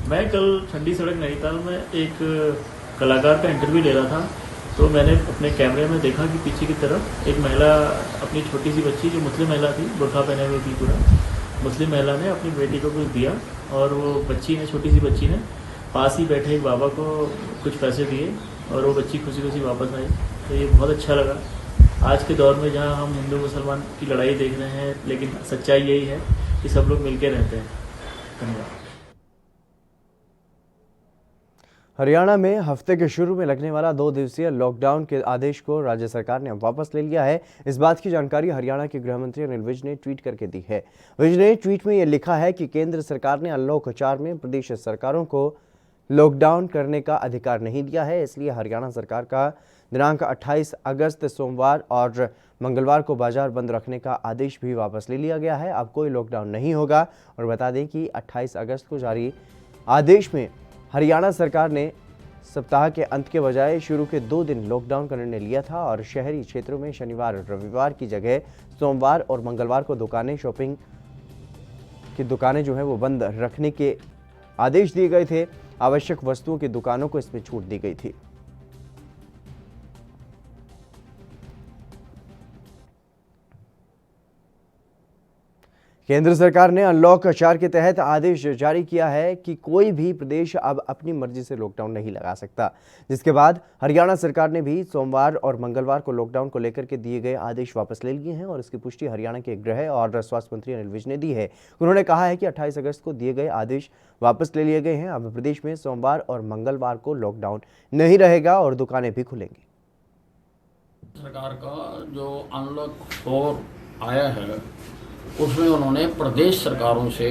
मैं कल ठंडी सड़क नैनीताल में एक कलाकार का इंटरव्यू ले रहा था तो मैंने अपने कैमरे में देखा कि पीछे की तरफ एक महिला, अपनी छोटी सी बच्ची जो मुस्लिम महिला थी, बुर्का पहने हुए थी पूरा, मुस्लिम महिला ने अपनी बेटी को कुछ दिया और वो बच्ची ने, छोटी सी बच्ची ने पास ही बैठे एक बाबा को कुछ पैसे दिए और वो बच्ची खुशी खुशी वापस आई। तो ये बहुत अच्छा लगा। आज के दौर में जहाँ हम हिंदू मुसलमान की लड़ाई देख रहे हैं, लेकिन सच्चाई यही है कि सब लोग मिलकर रहते हैं। धन्यवाद। हरियाणा में हफ्ते के शुरू में लगने वाला 2 दिवसीय लॉकडाउन के आदेश को राज्य सरकार ने वापस ले लिया है। इस बात की जानकारी हरियाणा के गृह मंत्री अनिल विज ने ट्वीट करके दी है। विज ने ट्वीट में यह लिखा है कि केंद्र सरकार ने अनलॉक 4 में प्रदेश सरकारों को लॉकडाउन करने का अधिकार नहीं दिया है, इसलिए हरियाणा सरकार का दिनांक 28 अगस्त सोमवार और मंगलवार को बाजार बंद रखने का आदेश भी वापस ले लिया गया है। अब कोई लॉकडाउन नहीं होगा। और बता दें कि 28 अगस्त को जारी आदेश में हरियाणा सरकार ने सप्ताह के अंत के बजाय शुरू के 2 दिन लॉकडाउन का निर्णय लिया था और शहरी क्षेत्रों में शनिवार और रविवार की जगह सोमवार और मंगलवार को दुकानें, शॉपिंग की दुकानें जो है वो बंद रखने के आदेश दिए गए थे। आवश्यक वस्तुओं की दुकानों को इसमें छूट दी गई थी। केंद्र सरकार ने अनलॉक 4 के तहत आदेश जारी किया है कि कोई भी प्रदेश अब अपनी मर्जी से लॉकडाउन नहीं लगा सकता, जिसके बाद हरियाणा सरकार ने भी सोमवार और मंगलवार को लॉकडाउन को लेकर के दिए गए आदेश वापस ले लिए हैं और इसकी पुष्टि हरियाणा के गृह और स्वास्थ्य मंत्री अनिल विज ने दी है। उन्होंने कहा है कि 28 अगस्त को दिए गए आदेश वापस ले लिए गए हैं। अब प्रदेश में सोमवार और मंगलवार को लॉकडाउन नहीं रहेगा और दुकानें भी खुलेंगी। सरकार का जो अनलॉक 4 आया है उसमें उन्होंने प्रदेश सरकारों से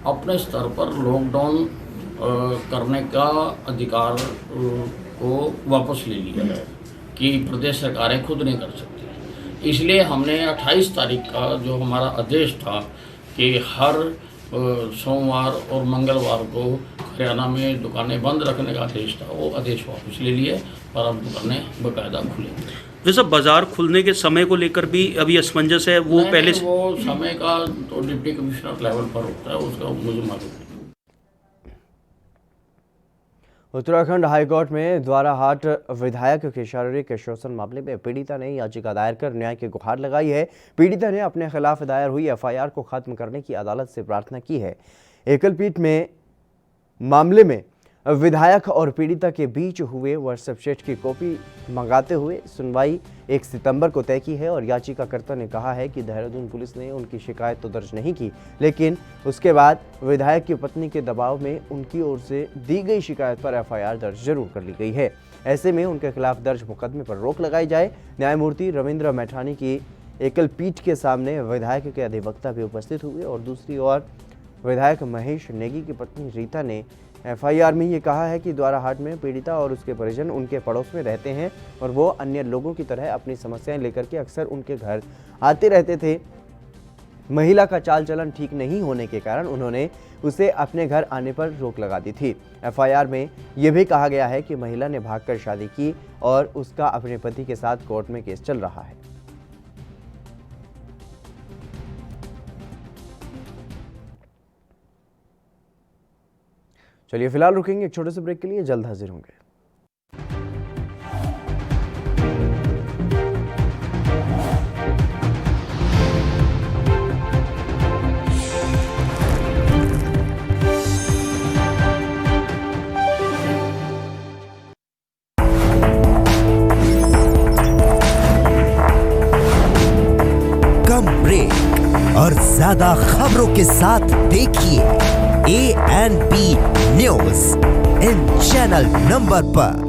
अपने स्तर पर लॉकडाउन करने का अधिकार को वापस ले लिया है कि प्रदेश सरकारें खुद नहीं कर सकती। इसलिए हमने 28 तारीख का जो हमारा आदेश था कि हर सोमवार और मंगलवार को हरियाणा में दुकानें बंद रखने का आदेश था, वो आदेश वापस ले लिए और अब दुकानें बाकायदा खुलेंगी। वैसे बाजार खुलने के समय को लेकर भी अभी असमंजस है, वो पहले से वो समय का तो डिप्टी कमिश्नर लेवल पर होता है, उसका मुझे मालूम नहीं। उत्तराखंड हाईकोर्ट में द्वाराहाट विधायक के शारीरिक शोषण मामले में पीड़िता ने याचिका दायर कर न्याय की गुहार लगाई है। पीड़िता ने अपने खिलाफ दायर हुई एफआईआर को खत्म करने की अदालत से प्रार्थना की है। एकल पीठ में मामले में विधायक और पीड़िता के बीच हुए व्हाट्सएप चैट की कॉपी मंगाते हुए सुनवाई 1 सितंबर को तय की है और याचिकाकर्ता ने कहा है कि देहरादून पुलिस ने उनकी शिकायत तो दर्ज नहीं की, लेकिन उसके बाद विधायक की पत्नी के दबाव में उनकी ओर से दी गई शिकायत पर एफआईआर दर्ज जरूर कर ली गई है। ऐसे में उनके खिलाफ दर्ज मुकदमे पर रोक लगाई जाए। न्यायमूर्ति रविंद्र मैठानी की एकल पीठ के सामने विधायक के अधिवक्ता भी उपस्थित हुए और दूसरी ओर विधायक महेश नेगी की पत्नी रीता ने एफआईआर में ये कहा है कि द्वाराहाट में पीड़िता और उसके परिजन उनके पड़ोस में रहते हैं और वो अन्य लोगों की तरह अपनी समस्याएं लेकर के अक्सर उनके घर आते रहते थे। महिला का चाल चलन ठीक नहीं होने के कारण उन्होंने उसे अपने घर आने पर रोक लगा दी थी। एफआईआर में यह भी कहा गया है कि महिला ने भागकर शादी की और उसका अपने पति के साथ कोर्ट में केस चल रहा है। चलिए फिलहाल रुकेंगे एक छोटे से ब्रेक के लिए, जल्द हाजिर होंगे। कम ब्रेक और ज्यादा खबरों के साथ देखिए ANP news in channel number पर।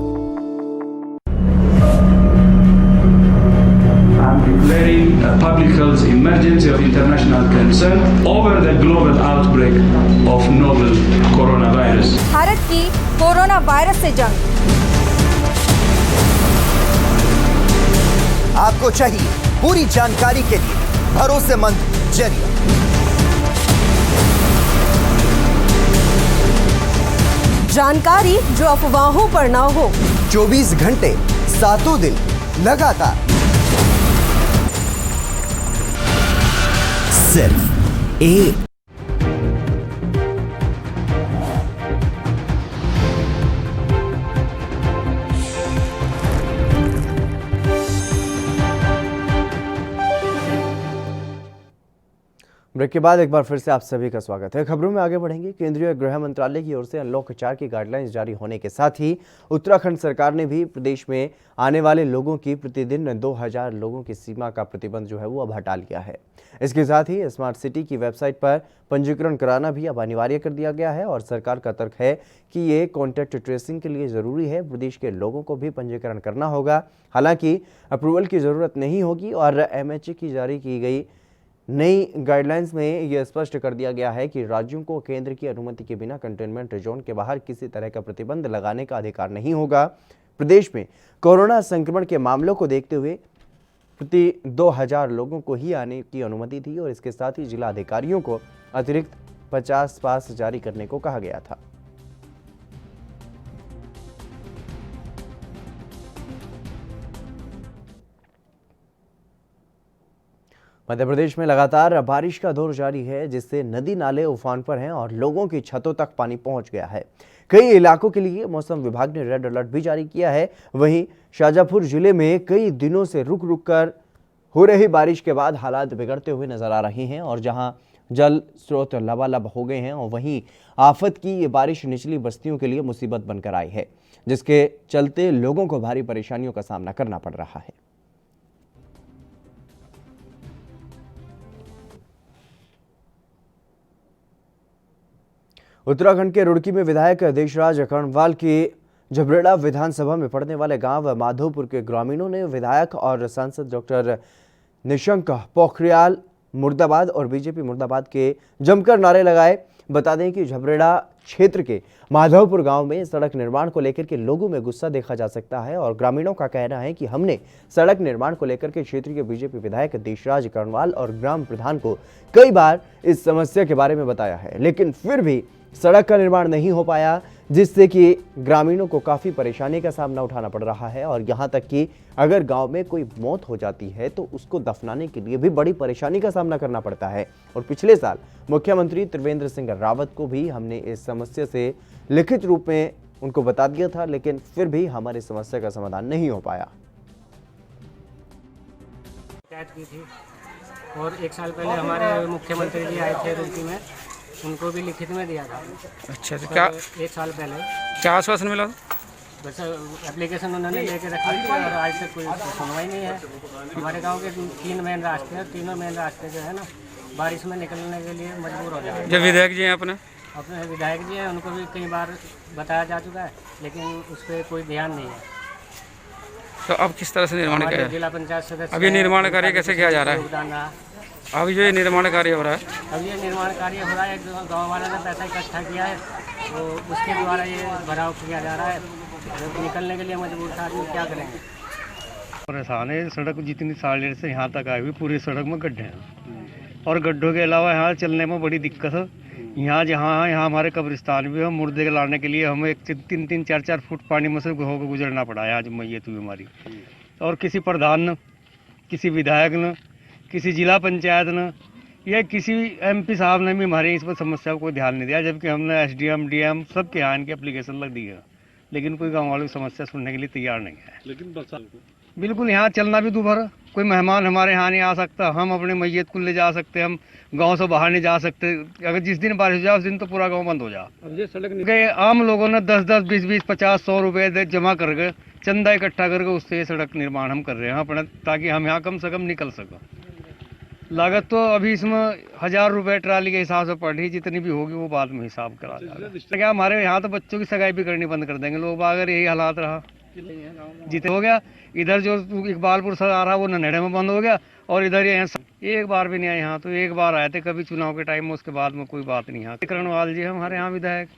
I'm declaring a public health emergency of international concern over the global outbreak of novel coronavirus. Bharat की कोरोना वायरस से जंग। आपको चाहिए पूरी जानकारी के लिए भरोसेमंद जरिया। जानकारी जो अफवाहों पर ना हो। 24 घंटे 7 दिन लगातार सिर्फ एक ब्रेक के बाद एक बार फिर से आप सभी का स्वागत है। खबरों में आगे बढ़ेंगे। केंद्रीय गृह मंत्रालय की ओर से अनलॉक 4 की गाइडलाइंस जारी होने के साथ ही उत्तराखंड सरकार ने भी प्रदेश में आने वाले लोगों की प्रतिदिन 2000 लोगों की सीमा का प्रतिबंध जो है वो अब हटा लिया है। इसके साथ ही स्मार्ट सिटी की वेबसाइट पर पंजीकरण कराना भी अब अनिवार्य कर दिया गया है और सरकार का तर्क है कि ये कॉन्टैक्ट ट्रेसिंग के लिए ज़रूरी है। प्रदेश के लोगों को भी पंजीकरण करना होगा, हालांकि अप्रूवल की ज़रूरत नहीं होगी और MHA की जारी की गई नई गाइडलाइंस में यह स्पष्ट कर दिया गया है कि राज्यों को केंद्र की अनुमति के बिना कंटेनमेंट जोन के बाहर किसी तरह का प्रतिबंध लगाने का अधिकार नहीं होगा। प्रदेश में कोरोना संक्रमण के मामलों को देखते हुए प्रति 2000 लोगों को ही आने की अनुमति थी और इसके साथ ही जिला अधिकारियों को अतिरिक्त 50 पास जारी करने को कहा गया था। मध्य प्रदेश में लगातार बारिश का दौर जारी है, जिससे नदी नाले उफान पर हैं और लोगों की छतों तक पानी पहुंच गया है। कई इलाकों के लिए मौसम विभाग ने रेड अलर्ट भी जारी किया है। वहीं शाजापुर जिले में कई दिनों से रुक रुक कर हो रही बारिश के बाद हालात बिगड़ते हुए नजर आ रहे हैं और जहां जल स्रोत लबालब हो गए हैं और वहीं आफत की ये बारिश निचली बस्तियों के लिए मुसीबत बनकर आई है, जिसके चलते लोगों को भारी परेशानियों का सामना करना पड़ रहा है। उत्तराखंड के रुड़की में विधायक देशराज कर्णवाल की झबरेड़ा विधानसभा में पड़ने वाले गांव माधोपुर के ग्रामीणों ने विधायक और सांसद डॉक्टर निशंक पोखरियाल मुर्दाबाद और बीजेपी मुर्दाबाद के जमकर नारे लगाए। बता दें कि झबरेड़ा क्षेत्र के माधवपुर गांव में सड़क निर्माण को लेकर के लोगों में गुस्सा देखा जा सकता है और ग्रामीणों का कहना है कि हमने सड़क निर्माण को लेकर के क्षेत्र के बीजेपी विधायक देशराज कर्णवाल और ग्राम प्रधान को कई बार इस समस्या के बारे में बताया है, लेकिन फिर भी सड़क का निर्माण नहीं हो पाया, जिससे कि ग्रामीणों को काफ़ी परेशानी का सामना उठाना पड़ रहा है और यहाँ तक कि अगर गांव में कोई मौत हो जाती है तो उसको दफनाने के लिए भी बड़ी परेशानी का सामना करना पड़ता है। और पिछले साल मुख्यमंत्री त्रिवेंद्र सिंह रावत को भी हमने इस समस्या से लिखित रूप में उनको बता दिया था, लेकिन फिर भी हमारी समस्या का समाधान नहीं हो पाया। और 1 साल पहले हमारे मुख्यमंत्री जी आए थे रुड़की में, उनको भी लिखित में दिया था। अच्छा, तो क्या 1 साल पहले क्या आश्वासन मिला? बस एप्लीकेशन उन्होंने लेके रखी थी और आज तक कोई सुनवाई नहीं है। हमारे गांव के 3 मेन रास्ते हैं, तीनों मेन रास्ते जो है ना बारिश में निकलने के लिए मजबूर हो जाते हैं। जो विधायक जी हैं अपने विधायक जी हैं, उनको भी कई बार बताया जा चुका है, लेकिन उस पर कोई ध्यान नहीं है। तो अब किस तरह से निर्माण किया है? जिला पंचायत सदस्य अब ये निर्माण कार्य कैसे किया जा रहा है? अब जो ये निर्माण कार्य हो रहा है, अब ये निर्माण कार्य हो रहा है, गाँव वालों ने पैसा इकट्ठा किया है तो उसके द्वारा ये भराव किया जा रहा है। निकलने के लिए मजबूर था, आदमी क्या करेंगे। परेशान है, सड़क जितनी साल से यहाँ तक आई हुई पूरी सड़क में गड्ढे हैं और गड्ढों के अलावा यहाँ चलने में बड़ी दिक्कत है। यहाँ यहाँ हमारे कब्रिस्तान भी है, मुर्दे लाने के लिए हमें 3-3, 4-4 फुट पानी में से होकर गुजरना पड़ा है आज मैयत हुई हमारी। और किसी प्रधान ने, किसी विधायक ने, किसी जिला पंचायत ने या किसी MP साहब ने भी हमारे इस पर समस्या को कोई ध्यान नहीं दिया, जबकि हमने SDM, DM सबके यहाँ इनकी एप्लीकेशन लग दी है, लेकिन कोई गाँव वालों की समस्या सुनने के लिए तैयार नहीं है। लेकिन बिल्कुल यहाँ चलना भी दूभर, कोई मेहमान हमारे यहाँ नहीं आ सकता, हम अपने मैयत को ले जा सकते, हम गांव से बाहर नहीं जा सकते। अगर जिस दिन बारिश हो जाए उस दिन तो पूरा गांव बंद हो जाए। अब ये सड़क आम लोगों ने 10-10, 20-20, 50, 100 रुपये जमा करके चंदा इकट्ठा करके उससे सड़क निर्माण हम कर रहे हैं अपना, ताकि हम यहाँ कम से कम निकल सकें। लागत तो अभी इसमें 1000 रुपये ट्राली के हिसाब से पड़ रही, जितनी भी होगी वो बाद में हिसाब करा जाएगा। क्या हमारे यहाँ तो बच्चों की सगाई भी करनी बंद कर देंगे लोग, अगर यही हालात रहा। जितने हो गया इधर जो इकबालपुर से आ रहा वो ननेड़े में बंद हो गया और इधर एक बार भी नहीं आए यहाँ। तो एक बार आए थे कभी चुनाव के टाइम में, उसके बाद में कोई बात नहीं। यहाँ कर्णवाल जी हमारे यहाँ विधायक,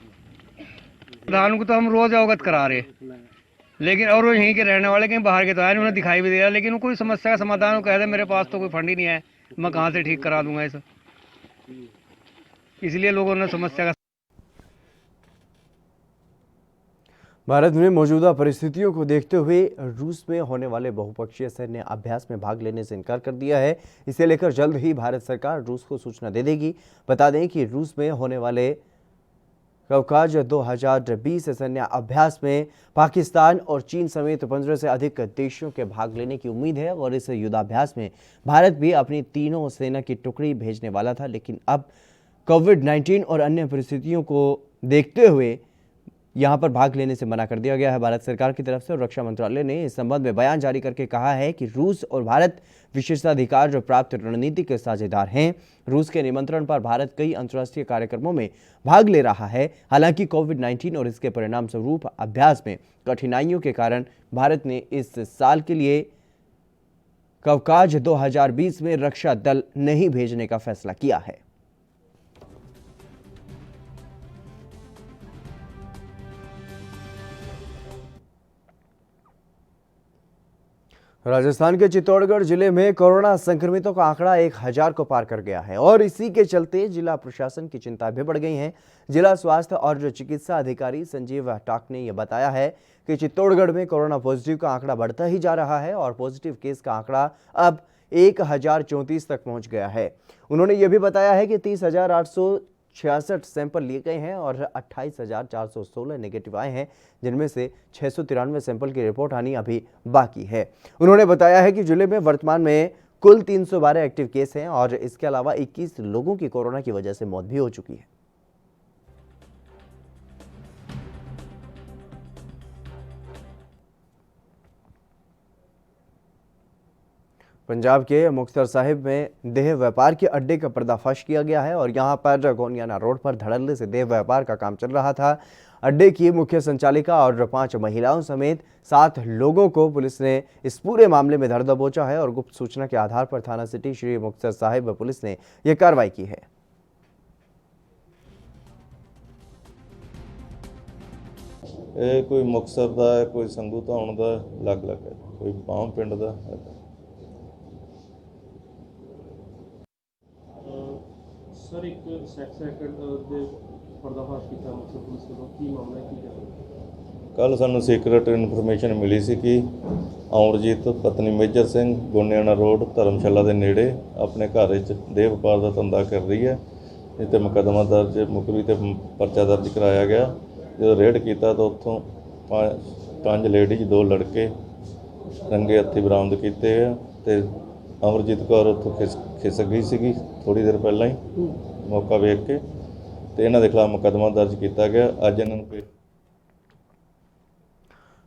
प्रधान को तो हम रोज अवगत करा रहे, लेकिन और वो यहीं के रहने वाले कहीं बाहर के तो आए, उन्हें दिखाई भी दे रहा, लेकिन कोई समस्या का समाधान वो कह दे मेरे पास तो कोई फंड ही नहीं है, मैं कहाँ से ठीक करा दूंगा इसे। इसलिए लोगों ने समस्या का भारत में मौजूदा परिस्थितियों को देखते हुए रूस में होने वाले बहुपक्षीय सैन्य अभ्यास में भाग लेने से इनकार कर दिया है। इसे लेकर जल्द ही भारत सरकार रूस को सूचना दे देगी। बता दें कि रूस में होने वाले कवकाज 2020 सैन्य अभ्यास में पाकिस्तान और चीन समेत 15 से अधिक देशों के भाग लेने की उम्मीद है और इस युद्धाभ्यास में भारत भी अपनी तीनों सेना की टुकड़ी भेजने वाला था, लेकिन अब कोविड-19 और अन्य परिस्थितियों को देखते हुए यहां पर भाग लेने से मना कर दिया गया है। भारत सरकार की तरफ से और रक्षा मंत्रालय ने इस संबंध में बयान जारी करके कहा है कि रूस और भारत विशेषाधिकार प्राप्त रणनीतिक साझेदार हैं। रूस के निमंत्रण पर भारत कई अंतर्राष्ट्रीय कार्यक्रमों में भाग ले रहा है। हालांकि कोविड-19 और इसके परिणाम स्वरूप अभ्यास में कठिनाइयों के कारण भारत ने इस साल के लिए कवकाज 2020 में रक्षा दल नहीं भेजने का फैसला किया है। राजस्थान के चित्तौड़गढ़ जिले में कोरोना संक्रमितों का आंकड़ा 1000 को पार कर गया है और इसी के चलते जिला प्रशासन की चिंता भी बढ़ गई है। जिला स्वास्थ्य और चिकित्सा अधिकारी संजीव टाक ने यह बताया है कि चित्तौड़गढ़ में कोरोना पॉजिटिव का आंकड़ा बढ़ता ही जा रहा है और पॉजिटिव केस का आंकड़ा अब 1034 तक पहुंच गया है। उन्होंने यह भी बताया है कि 30,866 सैंपल लिए गए हैं और 28,416 नेगेटिव आए हैं, जिनमें से 693 सैंपल की रिपोर्ट आनी अभी बाकी है। उन्होंने बताया है कि जिले में वर्तमान में कुल 312 एक्टिव केस हैं और इसके अलावा 21 लोगों की कोरोना की वजह से मौत भी हो चुकी है। पंजाब के मुक्तसर साहिब में देह व्यापार के अड्डे का पर्दाफाश किया गया है और यहां पर गोनियाना रोड पर धड़ल्ले से देह व्यापार का काम चल रहा था। अड्डे की मुख्य संचालिका और 5 महिलाओं समेत 7 लोगों को पुलिस ने इस पूरे मामले में धर दबोचा है और गुप्त सूचना के आधार पर थाना सिटी श्री मुक्तसर साहिब पुलिस ने यह कार्रवाई की है। कोई मुक्तसर का है, कोई संगू धाउण का अलग-अलग है, कोई बाम पिंड का है। सर एक सैक्स रैकेट ਦੇ पर्दाफाश ਕੀਤਾ ਮੁਕਤਸਰ ਪੁਲਿਸ ਵੱਲੋਂ ਕੀ ਮਾਮਲਾ ਕੀ ਹੈ? ਕੱਲ ਸਾਨੂੰ ਸੀਕ੍ਰੇਟ ਇਨਫੋਰਮੇਸ਼ਨ ਮਿਲੀ ਸੀ ਕਿ ਅਮਰਜੀਤ ਪਤਨੀ ਮੇਜਰ ਸਿੰਘ ਗੋਨਿਆਣਾ ਰੋਡ ਧਰਮਸ਼ਾਲਾ ਦੇ ਨੇੜੇ ਆਪਣੇ ਘਰ ਵਿੱਚ ਦੇਹ ਵਪਾਰ ਦਾ ਧੰਦਾ ਕਰ ਰਹੀ ਹੈ। ਇਸ ਤੇ ਮੁਕੱਦਮਾ ਦਰਜ ਮੁਕਰੀ ਤੇ ਪਰਚਾ ਦਰਜ ਕਰਾਇਆ ਗਿਆ। ਜਦੋਂ ਰੇਡ ਕੀਤਾ ਤਾਂ ਉੱਥੋਂ 5 ਲੇਡੀਜ਼ 2 ਲੜਕੇ ਰੰਗੇ ਹੱਥੀਂ ਬਰਾਮਦ ਕੀਤੇ ਆ ਤੇ ਅਮਰਜੀਤ ਕੌਰ ਉੱਥੋਂ ਖਿਸਕ ਗਈ ਸੀਗੀ ਥੋੜੀ ਦੇਰ ਪਹਿਲਾਂ ਹੀ मौका वेख के तो इन्हों के खिलाफ मुकदमा दर्ज किया गया। अज इन्होंने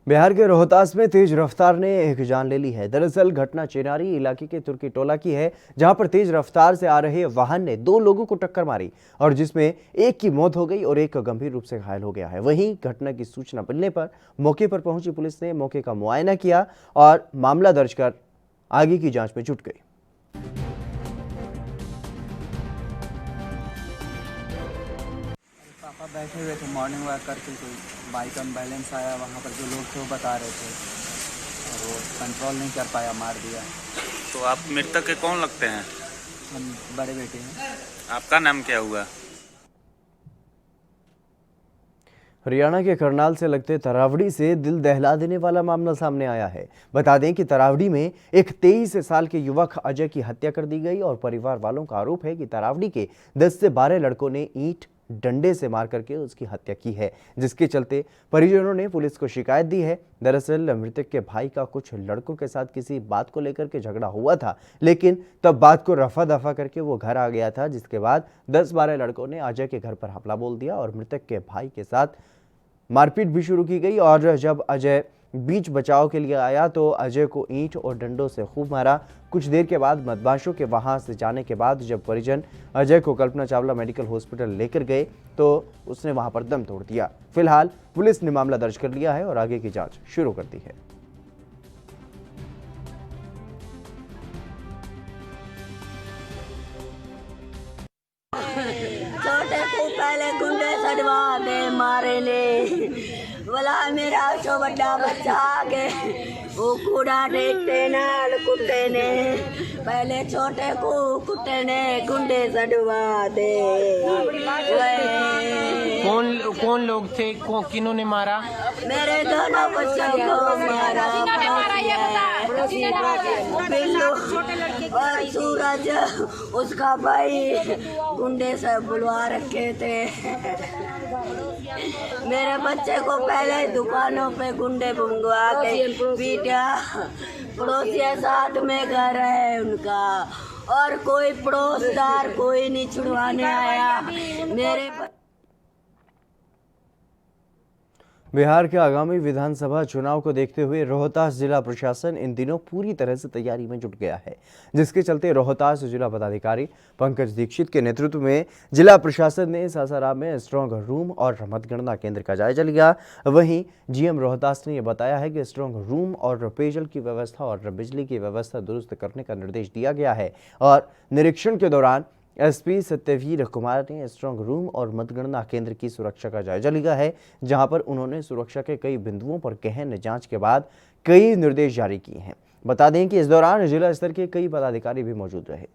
बिहार के रोहतास में तेज रफ्तार ने एक जान ले ली है। दरअसल घटना चेनारी इलाके के तुर्की टोला की है, जहां पर तेज रफ्तार से आ रहे वाहन ने 2 लोगों को टक्कर मारी और जिसमें एक की मौत हो गई और एक गंभीर रूप से घायल हो गया है। वहीं घटना की सूचना मिलने पर मौके पर पहुंची पुलिस ने मौके का मुआयना किया और मामला दर्ज कर आगे की जांच में जुट गई। बैठे हुए थे मॉर्निंग वॉक करके, कोई बाइक अनबैलेंस आया, वहाँ पर जो लोग थे वो बता रहे थे और वो कंट्रोल नहीं कर पाया, मार दिया। तो आप मृतक के कौन लगते हैं? हम बड़े बेटे हैं। आपका नाम क्या हुआ? हरियाणा के करनाल से लगते तरावड़ी से दिल दहला देने वाला मामला सामने आया है। बता दें कि तरावड़ी में एक 23 साल के युवक अजय की हत्या कर दी गई और परिवार वालों का आरोप है कि तरावड़ी के 10 से 12 लड़कों ने ईंट डंडे से मार करके उसकी हत्या की है, जिसके चलते परिजनों ने पुलिस को शिकायत दी है। दरअसल मृतक के भाई का कुछ लड़कों के साथ किसी बात को लेकर के झगड़ा हुआ था, लेकिन तब बात को रफा दफा करके वो घर आ गया था, जिसके बाद 10-12 लड़कों ने अजय के घर पर हमला बोल दिया और मृतक के भाई के साथ मारपीट भी शुरू की गई। और जब अजय बीच बचाव के लिए आया तो अजय को ईंट और डंडों से खूब मारा। कुछ देर के बाद बदमाशों के वहां से जाने के बाद जब परिजन अजय को कल्पना चावला मेडिकल हॉस्पिटल लेकर गए तो उसने वहां पर दम तोड़ दिया। फिलहाल पुलिस ने मामला दर्ज कर लिया है और आगे की जांच शुरू कर दी है। छोटे को पहले गुंडे सड़वा दे मारे ले, बोला मेरा जो बड़ा बच्चा आगे वो कूड़ा देखते नाल कुत्ते ने, पहले छोटे को कुत्ते ने गुंडे सड़वा दे। कौन लोग थे, किन्होंने मारा? मेरे दोनों बच्चों को मारा। छोटे लड़के और सूरज उसका भाई गुंडे से बुलवा रखे थे। मेरे बच्चे को पहले दुकानों पे गुंडे मंगवा के पीटा। पड़ोसी साथ में घर है उनका और कोई पड़ोसदार कोई नहीं छुड़वाने आया। मेरे बिहार के आगामी विधानसभा चुनाव को देखते हुए रोहतास जिला प्रशासन इन दिनों पूरी तरह से तैयारी में जुट गया है, जिसके चलते रोहतास जिला पदाधिकारी पंकज दीक्षित के नेतृत्व में जिला प्रशासन ने सासाराम में स्ट्रांग रूम और मतगणना केंद्र का जायजा लिया। वहीं जीएम रोहतास ने यह बताया है कि स्ट्रांग रूम और पेयजल की व्यवस्था और बिजली की व्यवस्था दुरुस्त करने का निर्देश दिया गया है और निरीक्षण के दौरान एसपी सत्यवीर कुमार ने स्ट्रांग रूम और मतगणना केंद्र की सुरक्षा का जायजा लिया है, जहां पर उन्होंने सुरक्षा के कई बिंदुओं पर गहन जांच के बाद कई निर्देश जारी किए हैं। बता दें कि इस दौरान जिला स्तर के कई पदाधिकारी भी मौजूद रहे।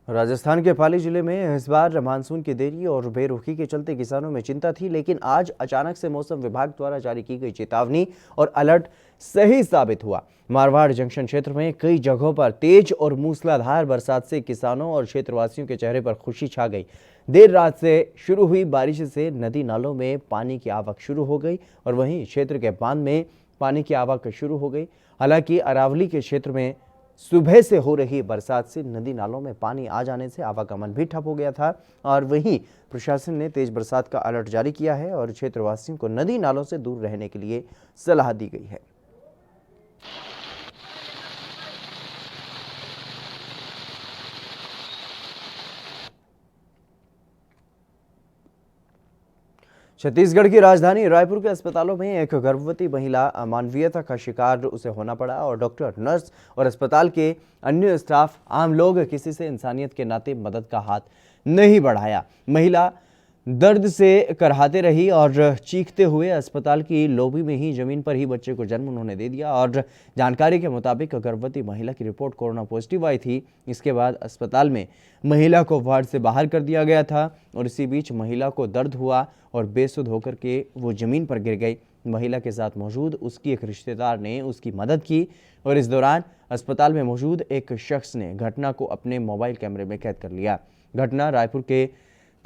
राजस्थान के पाली जिले में इस बार मानसून की देरी और बेरुखी के चलते किसानों में चिंता थी, लेकिन आज अचानक से मौसम विभाग द्वारा जारी की गई चेतावनी और अलर्ट सही साबित हुआ। मारवाड़ जंक्शन क्षेत्र में कई जगहों पर तेज और मूसलाधार बरसात से किसानों और क्षेत्रवासियों के चेहरे पर खुशी छा गई। देर रात से शुरू हुई बारिश से नदी नालों में पानी की आवक शुरू हो गई और वहीं क्षेत्र के बांध में पानी की आवक शुरू हो गई। हालांकि अरावली के क्षेत्र में सुबह से हो रही बरसात से नदी नालों में पानी आ जाने से आवागमन भी ठप हो गया था और वहीं प्रशासन ने तेज बरसात का अलर्ट जारी किया है और क्षेत्रवासियों को नदी नालों से दूर रहने के लिए सलाह दी गई है। छत्तीसगढ़ की राजधानी रायपुर के अस्पतालों में एक गर्भवती महिला अमानवीयता का शिकार उसे होना पड़ा और डॉक्टर, नर्स और अस्पताल के अन्य स्टाफ आम लोग किसी से इंसानियत के नाते मदद का हाथ नहीं बढ़ाया। महिला दर्द से कराहते रही और चीखते हुए अस्पताल की लॉबी में ही जमीन पर ही बच्चे को जन्म उन्होंने दे दिया और जानकारी के मुताबिक गर्भवती महिला की रिपोर्ट कोरोना पॉजिटिव आई थी। इसके बाद अस्पताल में महिला को वार्ड से बाहर कर दिया गया था और इसी बीच महिला को दर्द हुआ और बेसुध होकर के वो जमीन पर गिर गई। महिला के साथ मौजूद उसकी एक रिश्तेदार ने उसकी मदद की और इस दौरान अस्पताल में मौजूद एक शख्स ने घटना को अपने मोबाइल कैमरे में कैद कर लिया। घटना रायपुर के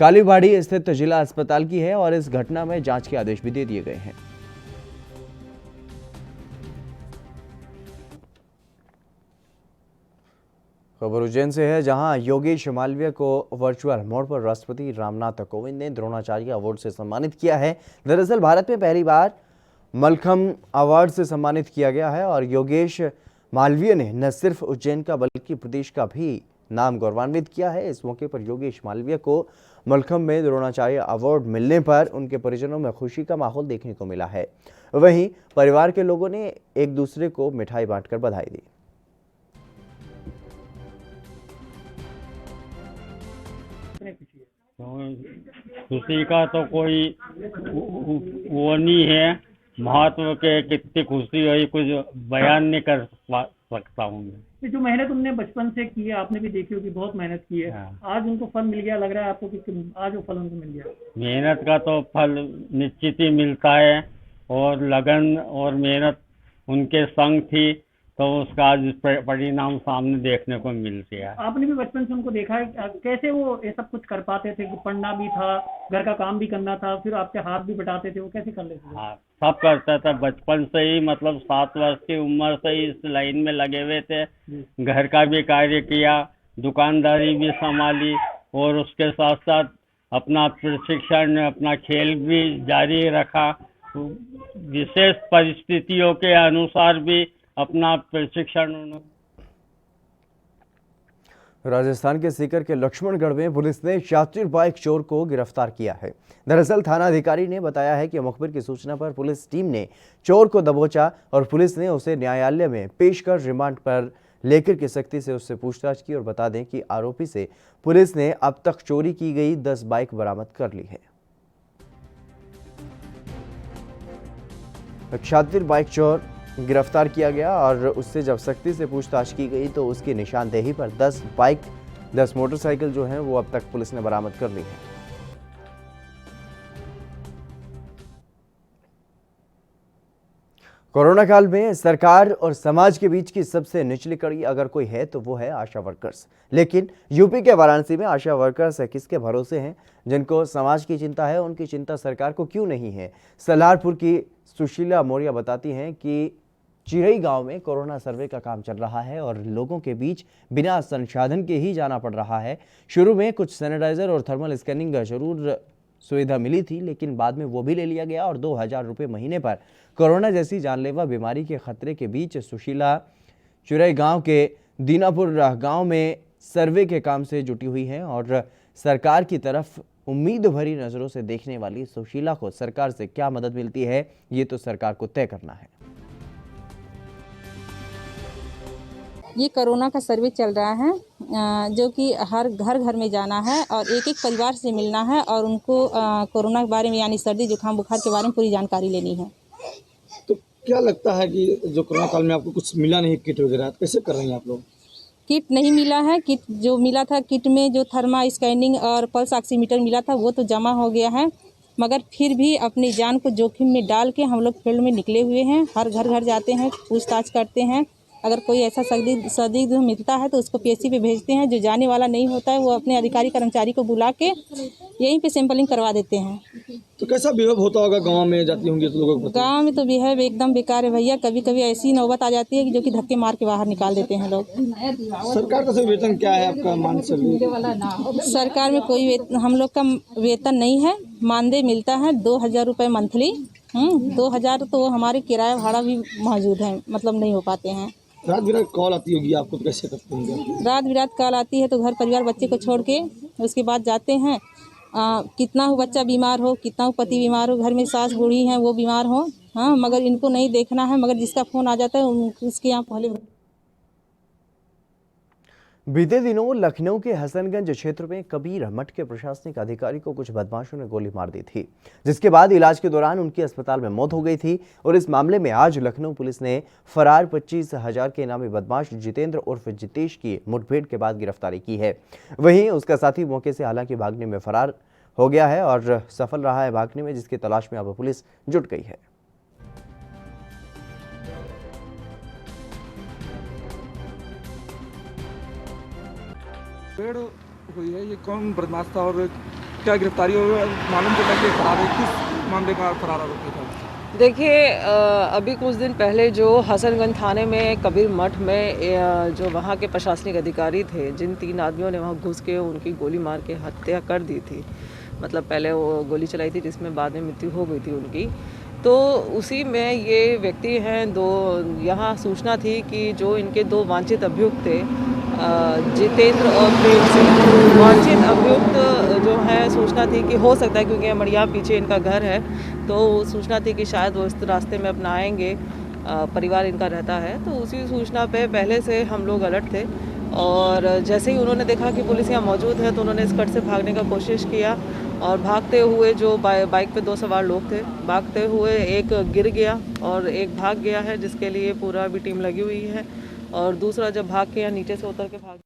कालीबाड़ी स्थित जिला अस्पताल की है और इस घटना में जांच के आदेश भी दे दिए गए हैं। खबर उज्जैन से है, जहां योगेश मालवीय को वर्चुअल मोड पर राष्ट्रपति रामनाथ कोविंद ने द्रोणाचार्य अवार्ड से सम्मानित किया है। दरअसल भारत में पहली बार मलखम अवार्ड से सम्मानित किया गया है और योगेश मालवीय ने न सिर्फ उज्जैन का बल्कि प्रदेश का भी नाम गौरवान्वित किया है। इस मौके पर योगेश मालवीय को मलखम में द्रोणाचार्य अवार्ड मिलने पर उनके परिजनों में खुशी का माहौल देखने को मिला है। वहीं परिवार के लोगों ने एक दूसरे को मिठाई बांटकर बधाई दी। खुशी का तो कोई वो नहीं है, महत्व के कितनी खुशी हुई कुछ बयान नहीं कर सकता हूँ मैं। जो मेहनत उनने बचपन से की है, आपने भी देखी होगी, बहुत मेहनत की है। आज उनको फल मिल गया, लग रहा है आपको कि आज वो फल उनको मिल गया? मेहनत का तो फल निश्चित ही मिलता है और लगन और मेहनत उनके संग थी तो उसका आज परिणाम सामने देखने को मिलती है। आपने भी बचपन से उनको देखा है, कैसे वो ये सब कुछ कर पाते थे? पढ़ना भी था, घर का काम भी करना था, फिर आपके हाथ भी बटाते थे, वो कैसे कर लेते थे? हाँ, सब करता था बचपन से ही, मतलब 7 वर्ष की उम्र से ही इस लाइन में लगे हुए थे। घर का भी कार्य किया, दुकानदारी भी संभाली और उसके साथ साथ अपना प्रशिक्षण, अपना खेल भी जारी रखा। विशेष परिस्थितियों के अनुसार भी अपना प्रशिक्षण। राजस्थान के सीकर के लक्ष्मणगढ़ में पुलिस ने शातिर बाइक चोर को गिरफ्तार किया है। दरअसल थाना अधिकारी ने बताया है कि मुखबिर की सूचना पर पुलिस टीम ने चोर को दबोचा और पुलिस ने उसे न्यायालय में पेश कर रिमांड पर लेकर के सख्ती से उससे पूछताछ की। और बता दें कि आरोपी से पुलिस ने अब तक चोरी की गई 10 बाइक बरामद कर ली है। शातिर बाइक चोर गिरफ्तार किया गया और उससे जब सख्ती से पूछताछ की गई तो उसकी निशानदेही पर 10 बाइक, 10 मोटरसाइकिल जो हैं वो अब तक पुलिस ने बरामद कर ली है। कोरोना काल में सरकार और समाज के बीच की सबसे निचली कड़ी अगर कोई है तो वो है आशा वर्कर्स। लेकिन यूपी के वाराणसी में आशा वर्कर्स किसके भरोसे हैं? जिनको समाज की चिंता है उनकी चिंता सरकार को क्यों नहीं है? सलारपुर की सुशीला मौर्य बताती हैं कि चिरई गांव में कोरोना सर्वे का काम चल रहा है और लोगों के बीच बिना संसाधन के ही जाना पड़ रहा है। शुरू में कुछ सैनिटाइजर और थर्मल स्कैनिंग जरूर सुविधा मिली थी, लेकिन बाद में वो भी ले लिया गया और 2000 रुपये महीने पर कोरोना जैसी जानलेवा बीमारी के खतरे के बीच सुशीला चिरई गांव के दीनापुर गांव में सर्वे के काम से जुटी हुई हैं और सरकार की तरफ उम्मीद भरी नज़रों से देखने वाली सुशीला को सरकार से क्या मदद मिलती है, ये तो सरकार को तय करना है। ये कोरोना का सर्वे चल रहा है जो कि हर घर में जाना है और एक एक परिवार से मिलना है और उनको कोरोना के बारे में यानी सर्दी जुकाम बुखार के बारे में पूरी जानकारी लेनी है। तो क्या लगता है कि जो कोरोना काल में आपको कुछ मिला नहीं, किट वगैरह, कैसे कर रहे हैं आप लोग? किट नहीं मिला है। किट जो मिला था, किट में जो थर्मा स्कैनिंग और पल्स ऑक्सीमीटर मिला था वो तो जमा हो गया है, मगर फिर भी अपनी जान को जोखिम में डाल के हम लोग फील्ड में निकले हुए हैं। हर घर जाते हैं, पूछताछ करते हैं। अगर कोई ऐसा संदिग्ध मिलता है तो उसको पीएचसी पे भेजते हैं। जो जाने वाला नहीं होता है वो अपने अधिकारी कर्मचारी को बुला के यहीं पे सैंपलिंग करवा देते हैं। तो कैसा बिहेव होता होगा गांव में जाती होंगी तो लोगों को? गांव में तो बिहेव एकदम बेकार है भैया। कभी कभी ऐसी नौबत आ जाती है कि जो कि धक्के मार के बाहर निकाल देते हैं लोग। सरकार का वेतन क्या है आपका? सरकार में कोई हम लोग का वेतन नहीं है, मानदेय मिलता है 2000 रुपये मंथली। 2000 तो हमारे किराया भाड़ा भी मौजूद है, मतलब नहीं हो पाते हैं। रात बिरात कॉल आती होगी आपको, तो कैसे करते होंगे? रात बिरात कॉल आती है तो घर परिवार बच्चे को छोड़ के उसके बाद जाते हैं। कितना हो बच्चा बीमार हो, कितना हो पति बीमार हो, घर में सास बूढ़ी हैं वो बीमार हो, हाँ, मगर इनको नहीं देखना है। मगर जिसका फ़ोन आ जाता है उसके यहाँ पहले। बीते दिनों लखनऊ के हसनगंज क्षेत्र में कबीर मठ के प्रशासनिक अधिकारी को कुछ बदमाशों ने गोली मार दी थी, जिसके बाद इलाज के दौरान उनकी अस्पताल में मौत हो गई थी। और इस मामले में आज लखनऊ पुलिस ने फरार 25,000 के इनामी बदमाश जितेंद्र उर्फ जितेश की मुठभेड़ के बाद गिरफ्तारी की है। वहीं उसका साथी मौके से हालांकि भागने में फरार हो गया है और सफल रहा है भागने में, जिसकी तलाश में अब पुलिस जुट गई है। मुठभेड़ हुई है, ये कौन बदमाश था और क्या गिरफ्तारी हो मालूम चला कि फरार है? किस मामले का फरार आरोपी था? देखिए, अभी कुछ दिन पहले जो हसनगंज थाने में कबीर मठ में जो वहाँ के प्रशासनिक अधिकारी थे, जिन 3 आदमियों ने वहाँ घुस के उनकी गोली मार के हत्या कर दी थी, मतलब पहले वो गोली चलाई थी जिसमें बाद में मृत्यु हो गई थी उनकी, तो उसी में ये व्यक्ति हैं। 2 यहाँ सूचना थी कि जो इनके 2 वांछित अभियुक्त थे, जितेंद्र और प्रेम सिंह, वांछित अभियुक्त जो है, सूचना थी कि हो सकता है क्योंकि मड़िया पीछे इनका घर है, तो सूचना थी कि शायद वो इस रास्ते में अपना आएंगे, परिवार इनका रहता है। तो उसी सूचना पे पहले से हम लोग अलर्ट थे और जैसे ही उन्होंने देखा कि पुलिस यहाँ मौजूद है तो उन्होंने इस कट से भागने का कोशिश किया और भागते हुए जो बाइक पे 2 सवार लोग थे, भागते हुए एक गिर गया और एक भाग गया है, जिसके लिए पूरा भी टीम लगी हुई है। और दूसरा जब भाग के यहाँ नीचे से उतर के भाग।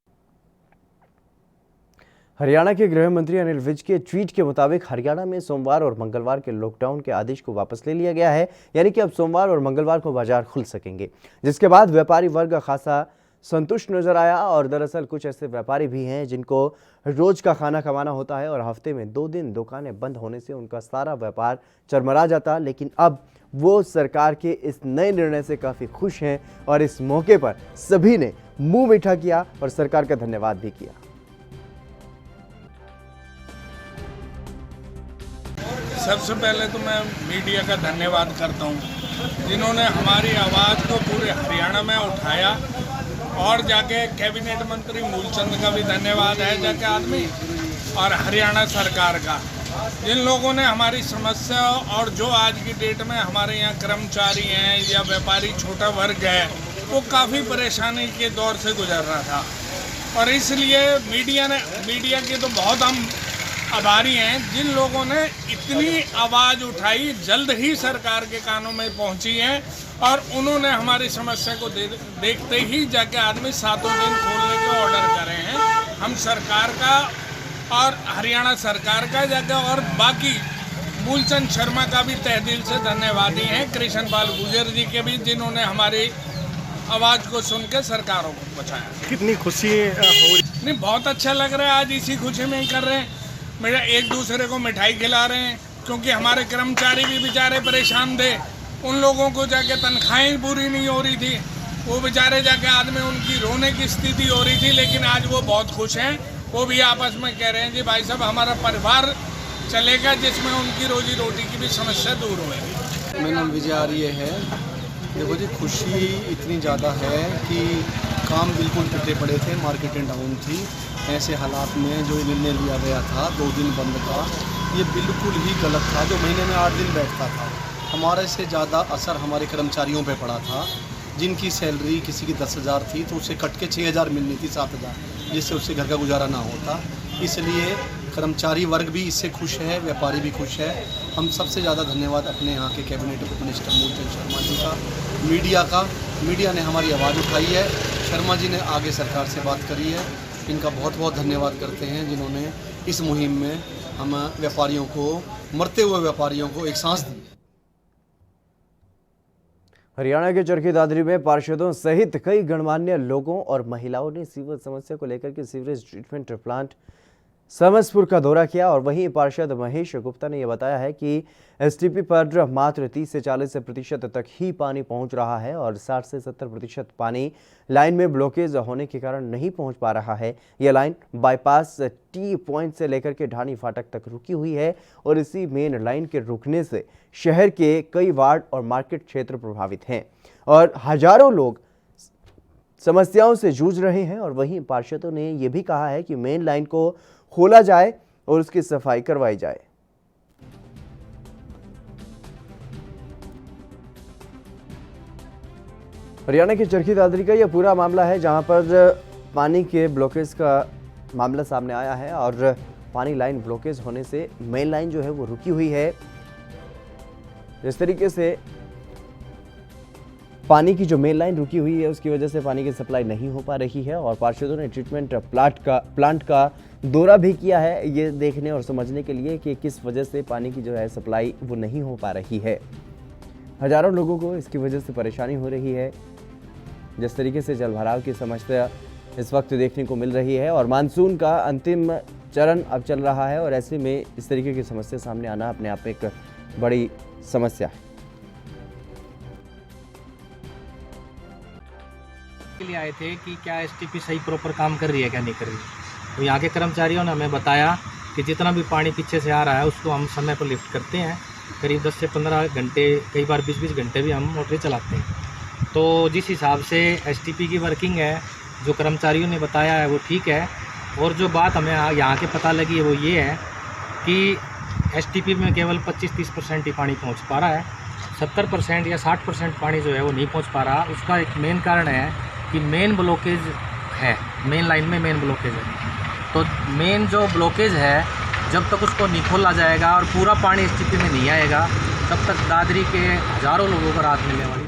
हरियाणा के गृह मंत्री अनिल विज के ट्वीट के मुताबिक हरियाणा में सोमवार और मंगलवार के लॉकडाउन के आदेश को वापस ले लिया गया है, यानी कि अब सोमवार और मंगलवार को बाजार खुल सकेंगे, जिसके बाद व्यापारी वर्ग खासा संतुष्ट नजर आया। और दरअसल कुछ ऐसे व्यापारी भी हैं जिनको रोज का खाना कमाना होता है और हफ्ते में 2 दिन दुकानें बंद होने से उनका सारा व्यापार चरमरा जाता, लेकिन अब वो सरकार के इस नए निर्णय से काफ़ी खुश हैं और इस मौके पर सभी ने मुंह मीठा किया और सरकार का धन्यवाद भी किया। सबसे पहले तो मैं मीडिया का धन्यवाद करता हूं, जिन्होंने हमारी आवाज़ को पूरे हरियाणा में उठाया। और जाके कैबिनेट मंत्री मूलचंद का भी धन्यवाद है जाके आदमी, और हरियाणा सरकार का, जिन लोगों ने हमारी समस्या और जो आज की डेट में हमारे यहाँ कर्मचारी हैं या व्यापारी छोटा वर्ग है, वो काफ़ी परेशानी के दौर से गुजर रहा था। और इसलिए मीडिया के तो बहुत हम आभारी हैं, जिन लोगों ने इतनी आवाज़ उठाई, जल्द ही सरकार के कानों में पहुंची है और उन्होंने हमारी समस्या को देखते ही जाके आदमी 7 दिन खोलने के ऑर्डर करे हैं। हम सरकार का और हरियाणा सरकार का जाके और बाकी मूलचंद शर्मा का भी तहे दिल से धन्यवादी हैं, कृष्ण पाल गुर्जर जी के भी, जिन्होंने हमारी आवाज़ को सुन के सरकारों को बचाया। कितनी खुशी हो रही? नहीं, बहुत अच्छा लग रहा है। आज इसी खुशी में ही कर रहे हैं, मेरा एक दूसरे को मिठाई खिला रहे हैं, क्योंकि हमारे कर्मचारी भी बेचारे परेशान थे। उन लोगों को जाके तनख्वाहें पूरी नहीं हो रही थी, वो बेचारे जाके आदमी उनकी रोने की स्थिति हो रही थी, लेकिन आज वो बहुत खुश हैं। वो भी आपस में कह रहे हैं जी भाई साहब हमारा परिवार चलेगा, जिसमें उनकी रोजी रोटी की भी समस्या दूर होगी। मेरा नाम विजय आर्य है। देखो जी, खुशी इतनी ज़्यादा है कि काम बिल्कुल टूटे पड़े थे, मार्केटें डाउन थी। ऐसे हालात में जो निर्णय लिया गया था 2 दिन बंद का, ये बिल्कुल ही गलत था। जो महीने में 8 दिन बैठता था, हमारे से ज़्यादा असर हमारे कर्मचारियों पे पड़ा था, जिनकी सैलरी किसी की 10,000 थी तो उसे कट के 6,000 मिलनी थी, 7,000, जिससे उससे घर का गुजारा ना होता। इसलिए कर्मचारी वर्ग भी इससे खुश है, व्यापारी भी खुश है। हम सबसे ज़्यादा धन्यवाद अपने यहाँ के कैबिनेट मिनिस्टर मूलचंद शर्मा जी का, मीडिया ने हमारी आवाज़ उठाई है, शर्मा जी ने आगे सरकार से बात करी है। इनका बहुत बहुत धन्यवाद करते हैं, जिन्होंने इस मुहिम में हम व्यापारियों को, मरते हुए व्यापारियों को एक सांस दी। हरियाणा के चरखी दादरी में पार्षदों सहित कई गणमान्य लोगों और महिलाओं ने सीवर समस्या को लेकर के सीवरेज ट्रीटमेंट प्लांट समसपुर का दौरा किया और वहीं पार्षद महेश गुप्ता ने यह बताया है कि एसटीपी पर मात्र 30 से 40% तक ही पानी पहुंच रहा है और 60 से 70% पानी लाइन में ब्लॉकेज होने के कारण नहीं पहुंच पा रहा है। यह लाइन बाईपास टी पॉइंट से लेकर के ढाणी फाटक तक रुकी हुई है और इसी मेन लाइन के रुकने से शहर के कई वार्ड और मार्केट क्षेत्र प्रभावित हैं और हजारों लोग समस्याओं से जूझ रहे हैं। और वहीं पार्षदों ने यह भी कहा है कि मेन लाइन को खोला जाए और उसकी सफाई करवाई जाए। हरियाणा के चरखी दादरी का यह पूरा मामला है, जहां पर पानी के ब्लॉकेज का मामला सामने आया है और पानी लाइन ब्लॉकेज होने से मेन लाइन जो है वो रुकी हुई है। जिस तरीके से पानी की जो मेन लाइन रुकी हुई है उसकी वजह से पानी की सप्लाई नहीं हो पा रही है और पार्षदों ने ट्रीटमेंट प्लांट का दौरा भी किया है, ये देखने और समझने के लिए कि किस वजह से पानी की जो है सप्लाई वो नहीं हो पा रही है। हजारों लोगों को इसकी वजह से परेशानी हो रही है। जिस तरीके से जलभराव की समस्या इस वक्त देखने को मिल रही है और मानसून का अंतिम चरण अब चल रहा है और ऐसे में इस तरीके की समस्या सामने आना अपने आप में एक बड़ी समस्या है। के लिए आए थे कि क्या एसटीपी सही प्रॉपर काम कर रही है क्या नहीं कर रही है। तो यहाँ के कर्मचारियों ने हमें बताया कि जितना भी पानी पीछे से आ रहा है उसको हम समय पर लिफ्ट करते हैं, करीब 10 से 15 घंटे, कई बार 20-20 घंटे भी हम मोटरें चलाते हैं। तो जिस हिसाब से एसटीपी की वर्किंग है, जो कर्मचारियों ने बताया है वो ठीक है। और जो बात हमें यहाँ के पता लगी है वो ये है कि एसटीपी में केवल 25-30% ही पानी पहुँच पा रहा है, 70% या 60% पानी जो है वो नहीं पहुँच पा रहा। उसका एक मेन कारण है कि मेन ब्लॉकेज है, मेन लाइन में मेन ब्लॉकेज है। तो मेन जो ब्लॉकेज है, जब तक उसको नहीं खोला जाएगा और पूरा पानी एसटीपी में नहीं आएगा, तब तक दादरी के हजारों लोगों को राहत मिलने वाली।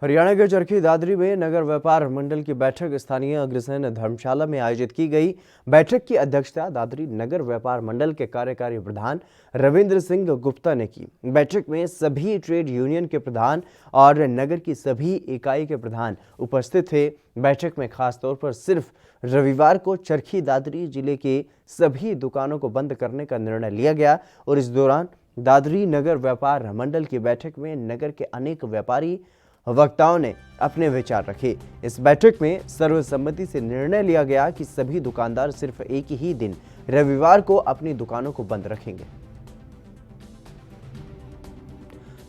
हरियाणा के चरखी दादरी में नगर व्यापार मंडल की बैठक स्थानीय अग्रसेन धर्मशाला में आयोजित की गई। बैठक की अध्यक्षता दादरी नगर व्यापार मंडल के कार्यकारी प्रधान रविंद्र सिंह गुप्ता ने की। बैठक में सभी ट्रेड यूनियन के प्रधान और नगर की सभी इकाई के प्रधान उपस्थित थे। बैठक में खास तौर पर सिर्फ रविवार को चरखी दादरी जिले के सभी दुकानों को बंद करने का निर्णय लिया गया और इस दौरान दादरी नगर व्यापार मंडल की बैठक में नगर के अनेक व्यापारी वक्ताओं ने अपने विचार रखे। इस बैठक में सर्वसम्मति से निर्णय लिया गया कि सभी दुकानदार सिर्फ एक ही दिन रविवार को अपनी दुकानों को बंद रखेंगे।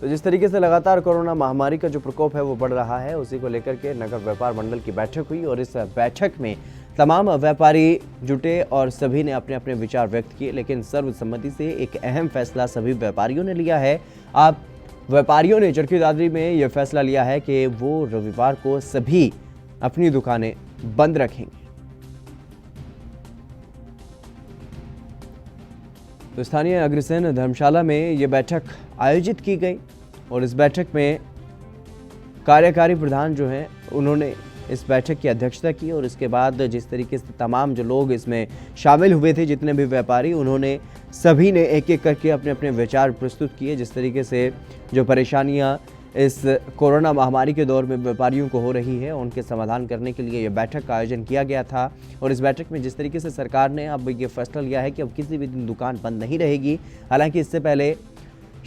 तो जिस तरीके से लगातार कोरोना महामारी का जो प्रकोप है वो बढ़ रहा है, उसी को लेकर के नगर व्यापार मंडल की बैठक हुई और इस बैठक में तमाम व्यापारी जुटे और सभी ने अपने अपने विचार व्यक्त किए, लेकिन सर्वसम्मति से एक अहम फैसला सभी व्यापारियों ने लिया है। व्यापारियों ने चरखी दादरी में यह फैसला लिया है कि वो रविवार को सभी अपनी दुकानें बंद रखेंगे। तो स्थानीय अग्रसेन धर्मशाला में यह बैठक आयोजित की गई और इस बैठक में कार्यकारी प्रधान जो हैं उन्होंने इस बैठक की अध्यक्षता की और इसके बाद जिस तरीके से तमाम जो लोग इसमें शामिल हुए थे, जितने भी व्यापारी, उन्होंने सभी ने एक एक करके अपने अपने विचार प्रस्तुत किए। जिस तरीके से जो परेशानियां इस कोरोना महामारी के दौर में व्यापारियों को हो रही है, उनके समाधान करने के लिए ये बैठक का आयोजन किया गया था। और इस बैठक में जिस तरीके से सरकार ने अब ये फैसला लिया है कि अब किसी भी दिन दुकान बंद नहीं रहेगी। हालांकि इससे पहले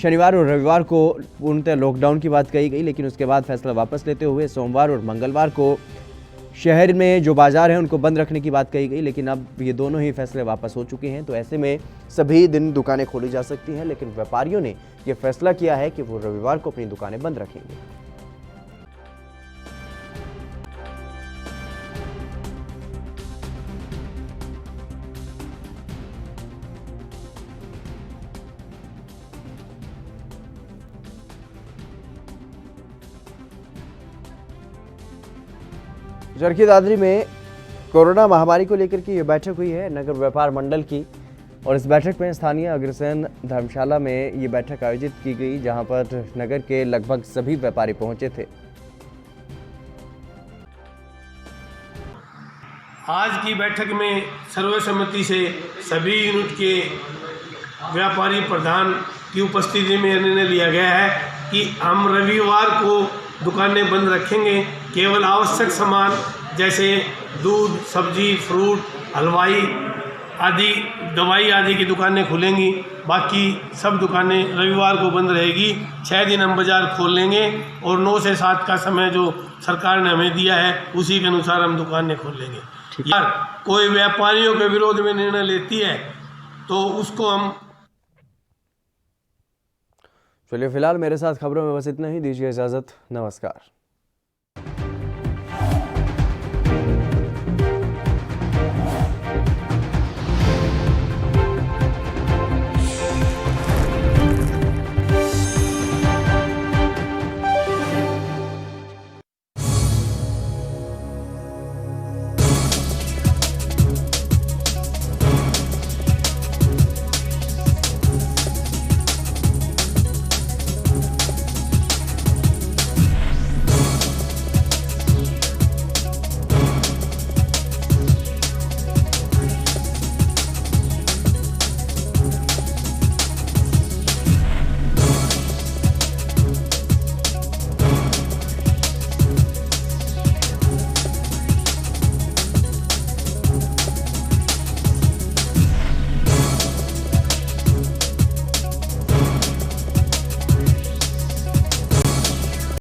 शनिवार और रविवार को पूर्णतः लॉकडाउन की बात कही गई, लेकिन उसके बाद फैसला वापस लेते हुए सोमवार और मंगलवार को शहर में जो बाजार हैं उनको बंद रखने की बात कही गई। लेकिन अब ये दोनों ही फैसले वापस हो चुके हैं, तो ऐसे में सभी दिन दुकानें खोली जा सकती हैं। लेकिन व्यापारियों ने ये फैसला किया है कि वो रविवार को अपनी दुकानें बंद रखेंगे। चरखी दादरी में कोरोना महामारी को लेकर की ये बैठक हुई है नगर व्यापार मंडल की। और इस बैठक में स्थानीय अग्रसेन धर्मशाला में ये बैठक आयोजित की गई, जहां पर नगर के लगभग सभी व्यापारी पहुंचे थे। आज की बैठक में सर्वसम्मति से सभी यूनिट के व्यापारी प्रधान की उपस्थिति में निर्णय लिया गया है कि हम रविवार को दुकानें बंद रखेंगे। केवल आवश्यक सामान जैसे दूध, सब्जी, फ्रूट, हलवाई आदि, दवाई आदि की दुकानें खुलेंगी। बाकी सब दुकानें रविवार को बंद रहेगी। 6 दिन हम बाज़ार खोल लेंगे और 9 से 7 का समय जो सरकार ने हमें दिया है उसी के अनुसार हम दुकानें खोल लेंगे। यार कोई व्यापारियों के विरोध में निर्णय लेती है तो उसको हम। चलिए फिलहाल मेरे साथ खबरों में बस इतना ही। दीजिए इजाज़त। नमस्कार।